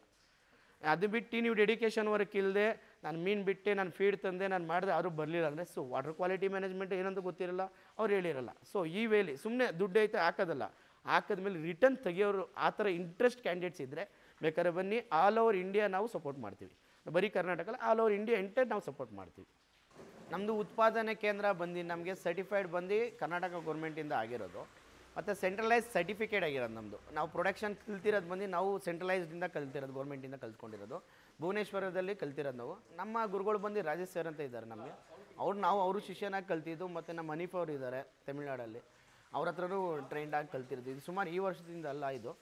ಅದು ಬಿಟ್ಟು ನೀವು ಡೆಡಿಕೇಶನ್ ವರ್ಕ್ ಇಲ್ಲದೆ ನಾನು ಮೀನು ಬಿಟ್ಟೆ, ನಾನು ಫೀಡ್ ತಂದೆ, ನಾನು ಮಾಡಿದೆ, ಅವರು ಬರಲಿಲ್ಲ ಅಂದರೆ ಸೊ ವಾಟರ್ ಕ್ವಾಲಿಟಿ ಮ್ಯಾನೇಜ್ಮೆಂಟ್ ಏನಂತ ಗೊತ್ತಿರಲ್ಲ, ಅವ್ರು ಹೇಳಿರಲ್ಲ. ಸೊ ಈ ವೇಲಿ ಸುಮ್ಮನೆ ದುಡ್ಡು ಐತೆ ಹಾಕೋದಲ್ಲ, ಹಾಕಿದ್ಮೇಲೆ ರಿಟರ್ನ್ ತೆಗಿಯೋರು ಆ ಥರ ಇಂಟ್ರೆಸ್ಟ್ ಕ್ಯಾಂಡಿಡೇಟ್ಸ್ ಇದ್ದರೆ ಬೇಕಾದ್ರೆ ಬನ್ನಿ. ಆಲ್ ಓವರ್ ಇಂಡಿಯಾ ನಾವು ಸಪೋರ್ಟ್ ಮಾಡ್ತೀವಿ, ಬರೀ ಕರ್ನಾಟಕಲ್ಲ, ಆಲ್ ಓವರ್ ಇಂಡಿಯಾ ಎಂಟೈರ್ ನಾವು ಸಪೋರ್ಟ್ ಮಾಡ್ತೀವಿ. ನಮ್ಮದು ಉತ್ಪಾದನೆ ಕೇಂದ್ರ ಬಂದು ನಮಗೆ ಸರ್ಟಿಫೈಡ್ ಬಂದು ಕರ್ನಾಟಕ ಗೌರ್ಮೆಂಟಿಂದ ಆಗಿರೋದು, ಮತ್ತು ಸೆಂಟ್ರಲೈಸ್ ಸರ್ಟಿಫಿಕೇಟ್ ಆಗಿರೋದು ನಮ್ಮದು. ನಾವು ಪ್ರೊಡಕ್ಷನ್ ಕಲ್ತಿರೋದು ಬಂದು ನಾವು ಸೆಂಟ್ರಲೈಸ್ಡಿಂದ ಕಲ್ತಿರೋದು, ಗೌರ್ಮೆಂಟಿಂದ ಕಲ್ತ್ಕೊಂಡಿರೋದು. ಭುವನೇಶ್ವರದಲ್ಲಿ ಕಲ್ತಿರೋದು ನಾವು. ನಮ್ಮ ಗುರುಗಳು ಬಂದು ರಾಜೇಶ್ ಸರ್ ಅಂತ ಇದ್ದಾರೆ ನಮಗೆ, ಅವರು ಶಿಷ್ಯನಾಗಿ ಕಲ್ತಿದ್ದು. ಮತ್ತು ನಮ್ಮ ಹನೀಫ್ ಅವರು ಇದ್ದಾರೆ ತಮಿಳ್ನಾಡಲ್ಲಿ, ಅವ್ರ ಹತ್ರನೂ ಟ್ರೈನ್ಡಾಗಿ ಕಲ್ತಿರೋದು. ಇದು ಸುಮಾರು ಈ ವರ್ಷದಿಂದ ಅಲ್ಲ, ಇದು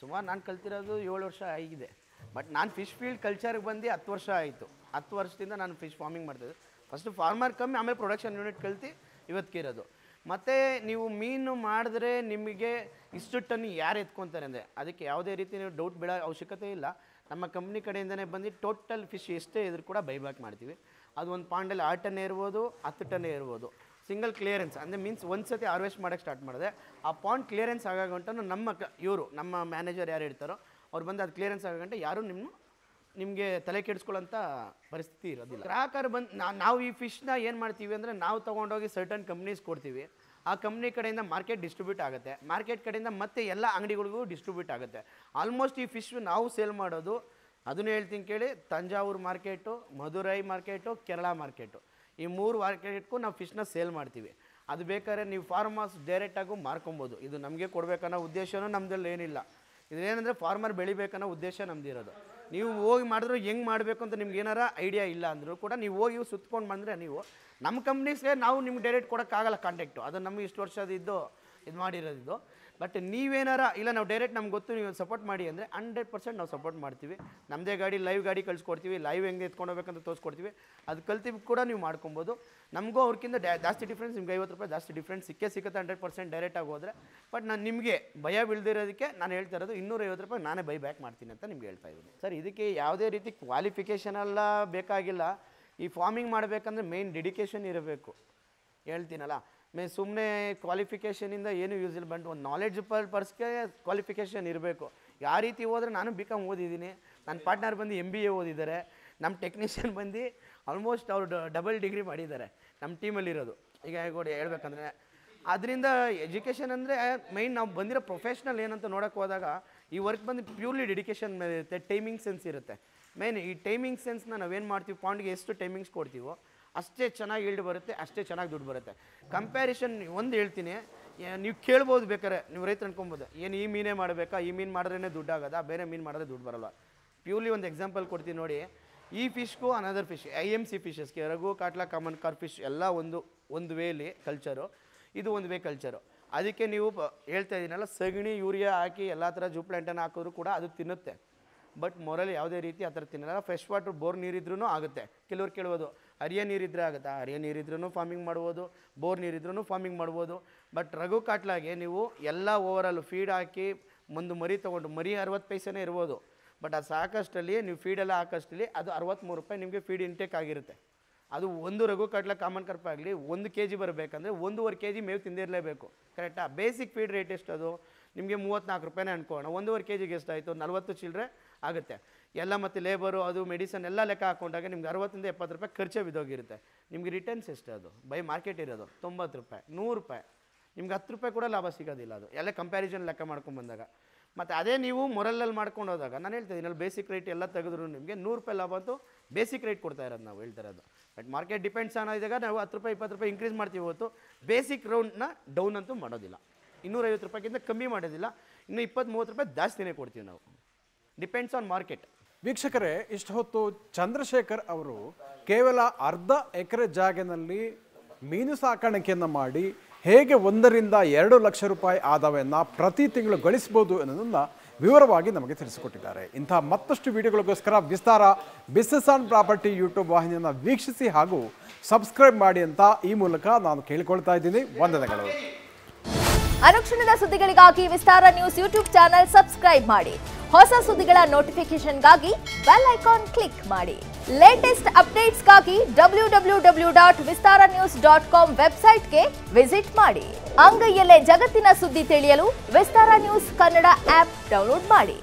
ಸುಮಾರು ನಾನು ಕಲ್ತಿರೋದು 7 ವರ್ಷ ಆಗಿದೆ. ಬಟ್ ನಾನು ಫಿಶ್ ಫೀಲ್ಡ್ ಕಲ್ಚರ್ಗೆ ಬಂದು 10 ವರ್ಷ ಆಯಿತು. 10 ವರ್ಷದಿಂದ ನಾನು ಫಿಶ್ ಫಾರ್ಮಿಂಗ್ ಮಾಡ್ತಿದ್ದೆ. ಫಸ್ಟು ಫಾರ್ಮರ್ ಕಮ್ಮಿ, ಆಮೇಲೆ ಪ್ರೊಡಕ್ಷನ್ ಯೂನಿಟ್ ಕಲ್ತು ಇವತ್ತಿಗೆ ಇರೋದು. ಮತ್ತು ನೀವು ಮೀನು ಮಾಡಿದ್ರೆ ನಿಮಗೆ ಇಷ್ಟು ಟನ್ ಯಾರು ಎತ್ಕೊತಾರೆ ಅಂದರೆ ಅದಕ್ಕೆ ಯಾವುದೇ ರೀತಿ ನೀವು ಡೌಟ್ ಬೀಳೋ ಅವಶ್ಯಕತೆ ಇಲ್ಲ. ನಮ್ಮ ಕಂಪ್ನಿ ಕಡೆಯಿಂದನೇ ಬಂದು ಟೋಟಲ್ ಫಿಶ್ ಎಷ್ಟೇ ಇದ್ರೂ ಕೂಡ ಬೈಬ್ಯಾಕ್ ಮಾಡ್ತೀವಿ. ಅದು ಒಂದು ಪಾಂಡಲ್ಲಿ 6 ಟನ್ನೇ ಇರ್ಬೋದು, 10 ಟನ್ನೇ ಇರ್ಬೋದು. ಸಿಂಗಲ್ ಕ್ಲಿಯರೆನ್ಸ್ ಅಂದರೆ ಮೀನ್ಸ್ ಒಂದು ಸತಿ ಹಾರ್ವೆಸ್ಟ್ ಮಾಡೋಕ್ಕೆ ಸ್ಟಾರ್ಟ್ ಮಾಡಿದೆ, ಆ ಪಾಂಡ್ ಕ್ಲಿಯರೆನ್ಸ್ ಆಗೋಗಂಟ ನಮ್ಮ ಮ್ಯಾನೇಜರ್ ಯಾರು ಇರ್ತಾರೋ ಅವ್ರು ಬಂದು ಅದು ಕ್ಲಿಯರೆನ್ಸ್ ಆಗೋಗಂಟ ಯಾರೂ ನಿಮಗೆ ತಲೆ ಕೆಡಿಸ್ಕೊಳ್ಳೋಂಥ ಪರಿಸ್ಥಿತಿ ಇರೋದಿಲ್ಲ. ಗ್ರಾಹಕರು ಬಂದು ನಾವು ಈ ಫಿಶ್ನ ಏನು ಮಾಡ್ತೀವಿ ಅಂದರೆ ನಾವು ತೊಗೊಂಡೋಗಿ ಸರ್ಟನ್ ಕಂಪ್ನೀಸ್ ಕೊಡ್ತೀವಿ. ಆ ಕಂಪ್ನಿ ಕಡೆಯಿಂದ ಮಾರ್ಕೆಟ್ ಡಿಸ್ಟ್ರಿಬ್ಯೂಟ್ ಆಗುತ್ತೆ, ಮಾರ್ಕೆಟ್ ಕಡೆಯಿಂದ ಮತ್ತೆ ಎಲ್ಲ ಅಂಗಡಿಗಳಿಗೂ ಡಿಸ್ಟ್ರಿಬ್ಯೂಟ್ ಆಗುತ್ತೆ. ಆಲ್ಮೋಸ್ಟ್ ಈ ಫಿಶ್ ನಾವು ಸೇಲ್ ಮಾಡೋದು ಅದನ್ನು ಹೇಳ್ತೀನಿ ಕೇಳಿ, Thanjavur market, Madurai market, Kerala market, ಈ 3 ಮಾರ್ಕೆಟ್ಗೂ ನಾವು ಫಿಶ್ನ ಸೇಲ್ ಮಾಡ್ತೀವಿ. ಅದು ಬೇಕಾದ್ರೆ ನೀವು ಫಾರ್ಮರ್ಸ್ ಡೈರೆಕ್ಟಾಗೂ ಮಾರ್ಕೊಬೋದು. ಇದು ನಮಗೆ ಕೊಡಬೇಕನ್ನೋ ಉದ್ದೇಶನೂ ನಮ್ಮದಲ್ಲಿ ಏನಿಲ್ಲ. ಇದೇನೆಂದರೆ ಫಾರ್ಮರ್ ಬೆಳಿಬೇಕನ್ನೋ ಉದ್ದೇಶ ನಮ್ಮದಿರೋದು. ನೀವು ಹೋಗಿ ಮಾಡಿದ್ರು ಹೆಂಗೆ ಮಾಡಬೇಕು ಅಂತ ನಿಮ್ಗೆ ಏನಾರ ಐಡಿಯಾ ಇಲ್ಲ ಅಂದರೂ ಕೂಡ ನೀವು ಹೋಗಿ ಸುತ್ಕೊಂಡು ಬಂದರೆ ನೀವು ನಮ್ಮ ಕಂಪ್ನೀಸ್ಗೆ ನಾವು ನಿಮ್ಗೆ ಡೈರೆಕ್ಟ್ ಕೊಡೋಕ್ಕಾಗಲ್ಲ ಕಾಂಟ್ಯಾಕ್ಟು. ಅದು ನಮಗೆ ಇಷ್ಟು ವರ್ಷದ ಇದು ಮಾಡಿರೋದಿದ್ದು. ಬಟ್ ನೀವೇನಾರ ಇಲ್ಲ ನಾವು ಡೈರೆಕ್ಟ್ ನಮ್ಗೆ ಗೊತ್ತು ನೀವು ಸಪೋರ್ಟ್ ಮಾಡಿ ಅಂದರೆ 100% ನಾವು ಸಪೋರ್ಟ್ ಮಾಡ್ತೀವಿ. ನಮ್ಮದೇ ಗಾಡಿ ಲೈವ್ ಗಾಡಿ ಕಳಿಸ್ಕೊಡ್ತೀವಿ, ಲೈವ್ ಹೆಂಗೆ ಎತ್ಕೊಂಡು ಹೋಗ್ಬೇಕಂತ ತೋರಿಸ್ಕೊಡ್ತೀವಿ. ಅದು ಕಲ್ತೀವಿ ಕೂಡ ನೀವು ಮಾಡ್ಕೊಬೋದು. ನಮಗೂ ಅವ್ರಿಗಿಂತ ಜಾಸ್ತಿ ಡಿಫ್ರೆನ್ಸ್, ನಿಮ್ಗೆ 50 ರೂಪಾಯಿ ಜಾಸ್ತಿ ಡಿಫ್ರೆನ್ಸ್ ಸಿಗುತ್ತೆ 100% ಡೈರೆಕ್ಟಾಗಿ ಹೋದರೆ. ಬಟ್ ನಾನು ನಿಮಗೆ ಭಯ ಬೀಳ್ದಿರೋದಕ್ಕೆ ನಾನು ಹೇಳ್ತಾ ಇರೋದು 250 ರೂಪಾಯಿ ನಾನೇ ಬೈ ಬ್ಯಾಕ್ ಮಾಡ್ತೀನಿ ಅಂತ ನಿಮ್ಗೆ ಹೇಳ್ತಾ ಇದ್ದೀನಿ ಸರ್. ಇದಕ್ಕೆ ಯಾವುದೇ ರೀತಿ ಕ್ವಾಲಿಫಿಕೇಷನ್ ಎಲ್ಲ ಬೇಕಾಗಿಲ್ಲ. ಈ ಫಾರ್ಮಿಂಗ್ ಮಾಡಬೇಕಂದ್ರೆ ಮೇನ್ ಡೆಡಿಕೇಶನ್ ಇರಬೇಕು. ಹೇಳ್ತೀನಲ್ಲ, ಸುಮ್ಮನೆ ಕ್ವಾಲಿಫಿಕೇಷನಿಂದ ಏನೂ ಯೂಸ್ ಇಲ್ಲ. ಬಟ್ ಒಂದು ನಾಲೆಡ್ಜಬಲ್ ಪರ್ಸ್ಗೆ ಕ್ವಾಲಿಫಿಕೇಷನ್ ಇರಬೇಕು. ಯಾವ ರೀತಿ ಹೋದರೆ ನಾನು BCom ಓದಿದ್ದೀನಿ, ನನ್ನ ಪಾರ್ಟ್ನರ್ ಬಂದು MBA ಓದಿದ್ದಾರೆ, ನಮ್ಮ ಟೆಕ್ನಿಷಿಯನ್ ಬಂದು ಆಲ್ಮೋಸ್ಟ್ ಅವರು ಡಬಲ್ ಡಿಗ್ರಿ ಮಾಡಿದ್ದಾರೆ ನಮ್ಮ ಟೀಮಲ್ಲಿರೋದು. ಈಗ ಹೇಳ್ಬೇಕಂದ್ರೆ ಅದರಿಂದ ಎಜುಕೇಷನ್ ಅಂದರೆ ಮೈನ್ ನಾವು ಬಂದಿರೋ ಪ್ರೊಫೆಷ್ನಲ್ ಏನಂತ ನೋಡೋಕ್ಕೆ ಹೋದಾಗ ಈ ವರ್ಕ್ ಬಂದು ಪ್ಯೂರ್ಲಿ ಡೆಡಿಕೇಶನ್ ಮೇಲೆ ಇರುತ್ತೆ, ಟೈಮಿಂಗ್ ಸೆನ್ಸ್ ಇರುತ್ತೆ. ಮೇನ್ ಈ ಟೈಮಿಂಗ್ ಸೆನ್ಸ್ನ ನಾವೇನು ಮಾಡ್ತೀವಿ, ಪಾಂಡ್ಗೆ ಎಷ್ಟು ಟೈಮಿಂಗ್ಸ್ ಕೊಡ್ತೀವೋ ಅಷ್ಟೇ ಚೆನ್ನಾಗಿ ಈಲ್ಡ್ ಬರುತ್ತೆ, ಅಷ್ಟೇ ಚೆನ್ನಾಗಿ ದುಡ್ಡು ಬರುತ್ತೆ. ಕಂಪ್ಯಾರಿಷನ್ ಒಂದು ಹೇಳ್ತೀನಿ, ನೀವು ಕೇಳ್ಬೋದು ಬೇಕಾರೆ, ನೀವು ರೈತರು ಅನ್ಕೊಬೋದು ಏನು ಈ ಮೀನೇ ಮಾಡಬೇಕಾ, ಈ ಮೀನು ಮಾಡಿದ್ರೇ ದುಡ್ಡು ಆಗೋದಾ, ಬೇರೆ ಮೀನು ಮಾಡಿದ್ರೆ ದುಡ್ಡು ಬರೋಲ್ಲ. ಪ್ಯೂರ್ಲಿ ಒಂದು ಎಕ್ಸಾಂಪಲ್ ಕೊಡ್ತೀನಿ ನೋಡಿ. ಈ ಫಿಶ್ಗೂ ಅನದರ್ ಫಿಶ್ IMC ಫಿಶಸ್ಗೆ ರಘು, ಕಾಟ್ಲಾ, ಕಾಮನ್ ಕಾರ್ಪ್ ಫಿಶ್ ಎಲ್ಲ ಒಂದು ವೇಲಿ ಕಲ್ಚರು, ಇದು ಒಂದು ವೇ ಕಲ್ಚರು. ಅದಕ್ಕೆ ನೀವು ಹೇಳ್ತಾ ಇದ್ದೀನಲ್ಲ, ಸಗಣಿ ಯೂರಿಯಾ ಹಾಕಿ ಎಲ್ಲ ಥರ ಜೂ ಪ್ಲಾಂಟನ್ನು ಹಾಕಿದ್ರು ಕೂಡ ಅದು ತಿನ್ನುತ್ತೆ. ಬಟ್ ಮೊರಲ್ ಯಾವುದೇ ರೀತಿ ಆ ಥರ ತಿನ್ನಲ್ಲ. ಫ್ರೆಶ್ ವಾಟ್ರ್ ಬೋರ್ ನೀರಿದ್ರೂ ಆಗುತ್ತೆ. ಕೆಲವ್ರು ಕೇಳ್ಬೋದು ಹರಿಯ ನೀರಿದ್ರೆ ಆಗುತ್ತಾ, ಹರಿಯ ನೀರಿದ್ರೂ ಫಾರ್ಮಿಂಗ್ ಮಾಡ್ಬೋದು, ಬೋರ್ ನೀರಿದ್ರೂ ಫಾರ್ಮಿಂಗ್ ಮಾಡ್ಬೋದು. ಬಟ್ ರಘು ಕಾಟ್ಲಾಗೆ ನೀವು ಎಲ್ಲ ಓವರಾಲ್ ಫೀಡ್ ಹಾಕಿ ಒಂದು ಮರಿ ತೊಗೊಂಡು, ಮರಿ 60 ಪೈಸೆನೇ ಇರ್ಬೋದು, ಬಟ್ ಅದು ಸಾಕಷ್ಟಲ್ಲಿ ನೀವು ಫೀಡೆಲ್ಲ ಹಾಕೋಷ್ಟಲ್ಲಿ ಅದು 63 ರೂಪಾಯಿ ನಿಮಗೆ ಫೀಡ್ ಇಂಟೇಕ್ ಆಗಿರುತ್ತೆ. ಅದು ಒಂದು ರಘು ಕಾಟ್ಲಾ, ಕಾಮನ್ ಕಾರ್ಪ್ ಆಗಲಿ 1 kg ಬರಬೇಕಂದ್ರೆ 1.5 kg ಮೇವು ತಿಂದಿರಲೇಬೇಕು. ಕರೆಕ್ಟಾ? ಬೇಸಿಕ್ ಫೀಡ್ ರೇಟ್ ಎಷ್ಟು ಅದು ನಿಮಗೆ 34 ರೂಪಾಯಿನೇ ಅನ್ಕೋಣ. 1.5 kgಗೆ ಎಷ್ಟಾಯಿತು, 40 ಚಿಲ್ಲರೆ ಆಗುತ್ತೆ. ಎಲ್ಲ ಮತ್ತು ಲೇಬರು ಅದು ಮೆಡಿಸನ್ ಎಲ್ಲ ಲೆಕ್ಕ ಹಾಕೊಂಡಾಗ ನಿಮ್ಗೆ 60 ಇಂದ 70 ರೂಪಾಯಿ ಖರ್ಚೇ ಬಿದ್ದೋಗಿರುತ್ತೆ. ನಿಮ್ಗೆ ರಿಟರ್ನ್ಸ್ ಎಷ್ಟು ಅದು ಬೈ ಮಾರ್ಕೆಟ್ ಇರೋದು 90 ರೂಪಾಯಿ, 100 ರೂಪಾಯಿ, ನಿಮ್ಗೆ 10 ರೂಪಾಯಿ ಕೂಡ ಲಾಭ ಸಿಗೋದಿಲ್ಲ. ಅದು ಎಲ್ಲ ಕಂಪ್ಯಾರಿಸನ್ ಲೆಕ್ಕ ಮಾಡ್ಕೊಂಡು ಬಂದಾಗ. ಮತ್ತು ಅದೇ ನೀವು ಮೊರಲಲ್ಲಿ ಮಾಡ್ಕೊಂಡು ಹೋದಾಗ ನಾನು ಹೇಳ್ತಾ ಇದ್ದೀನಿ, ಅಲ್ಲಿ ಬೇಸಿಕ್ ರೇಟ್ ಎಲ್ಲ ತೆಗೆದ್ರು ನಿಮಗೆ 100 ರೂಪಾಯಿ ಲಾಭ ಅಂತೂ ಬೇಸಿಕ್ ರೇಟ್ ಕೊಡ್ತಾ ಇರೋದು ನಾವು ಹೇಳ್ತಾ ಇರೋದು. ಬಟ್ ಮಾರ್ಕೆಟ್ ಡಿಪೆಂಡ್ಸ್ ಅನ್ನೋದಾಗ ನಾವು 10 ರೂಪಾಯಿ 20 ರೂಪಾಯಿ ಇನ್ಕ್ರೀಸ್ ಮಾಡ್ತೀವಿ ಹೊತ್ತು ಬೇಸಿಕ್ ರೌಂಡ್ನ ಡೌನ್ ಅಂತೂ ಮಾಡೋದಿಲ್ಲ. 250 ರೂಪಾಯಿಗಿಂತ ಕಮ್ಮಿ ಮಾಡೋದಿಲ್ಲ, ಇನ್ನು 20-30 ರೂಪಾಯಿ ಜಾಸ್ತಿನೇ ಕೊಡ್ತೀವಿ ನಾವು. Depends on market. ವೀಕ್ಷಕರೇ, ಇಷ್ಟು ಹೊತ್ತು ಚಂದ್ರಶೇಖರ್ ಅವರು ಕೇವಲ ಅರ್ಧ ಎಕರೆ ಜಾಗದಲ್ಲಿ ಮೀನು ಸಾಕಾಣಿಕೆಯನ್ನು ಮಾಡಿ ಹೇಗೆ 1 ರಿಂದ 2 ಲಕ್ಷ ರೂಪಾಯಿ ಆದಾಯವನ್ನು ಪ್ರತಿ ತಿಂಗಳು ಗಳಿಸಬಹುದು ಅನ್ನೋದನ್ನು ವಿವರವಾಗಿ ನಮಗೆ ತಿಳಿಸಿಕೊಟ್ಟಿದ್ದಾರೆ. ಇಂತಹ ಮತ್ತಷ್ಟು ವಿಡಿಯೋಗಳಿಗೋಸ್ಕರ ವಿಸ್ತಾರ ಬಿಸ್ನೆಸ್ ಆ್ಯಂಡ್ ಪ್ರಾಪರ್ಟಿ ಯೂಟ್ಯೂಬ್ ವಾಹಿನಿಯನ್ನು ವೀಕ್ಷಿಸಿ ಹಾಗೂ ಸಬ್ಸ್ಕ್ರೈಬ್ ಮಾಡಿ ಅಂತ ಈ ಮೂಲಕ ನಾನು ಕೇಳಿಕೊಳ್ತಾ ಇದ್ದೀನಿ. ವಂದನೆಗಳು. ಅನುಕ್ಷಣದ ಸುದ್ದಿಗಳಿಗಾಗಿ ವಿಸ್ತಾರ ನ್ಯೂಸ್ ಯೂಟ್ಯೂಬ್ ಚಾನೆಲ್ ಸಬ್ಸ್ಕ್ರೈಬ್ ಮಾಡಿ. ಹೊಸ ಸುದ್ದಿಗಳ ನೋಟಿಫಿಕೇಶನ್ಗಾಗಿ ಬೆಲ್ ಐಕಾನ್ ಕ್ಲಿಕ್ ಮಾಡಿ. ಲೇಟೆಸ್ಟ್ ಅಪ್ಡೇಟ್ಸ್ಗಾಗಿ www.vistaranews.com ವೆಬ್ಸೈಟ್ಗೆ ವಿಸಿಟ್ ಮಾಡಿ. ಅಂಗೈಯಲ್ಲೇ ಜಗತ್ತಿನ ಸುದ್ದಿ ತಿಳಿಯಲು ವಿಸ್ತಾರ ನ್ಯೂಸ್ ಕನ್ನಡ ಆಪ್ ಡೌನ್ಲೋಡ್ ಮಾಡಿ.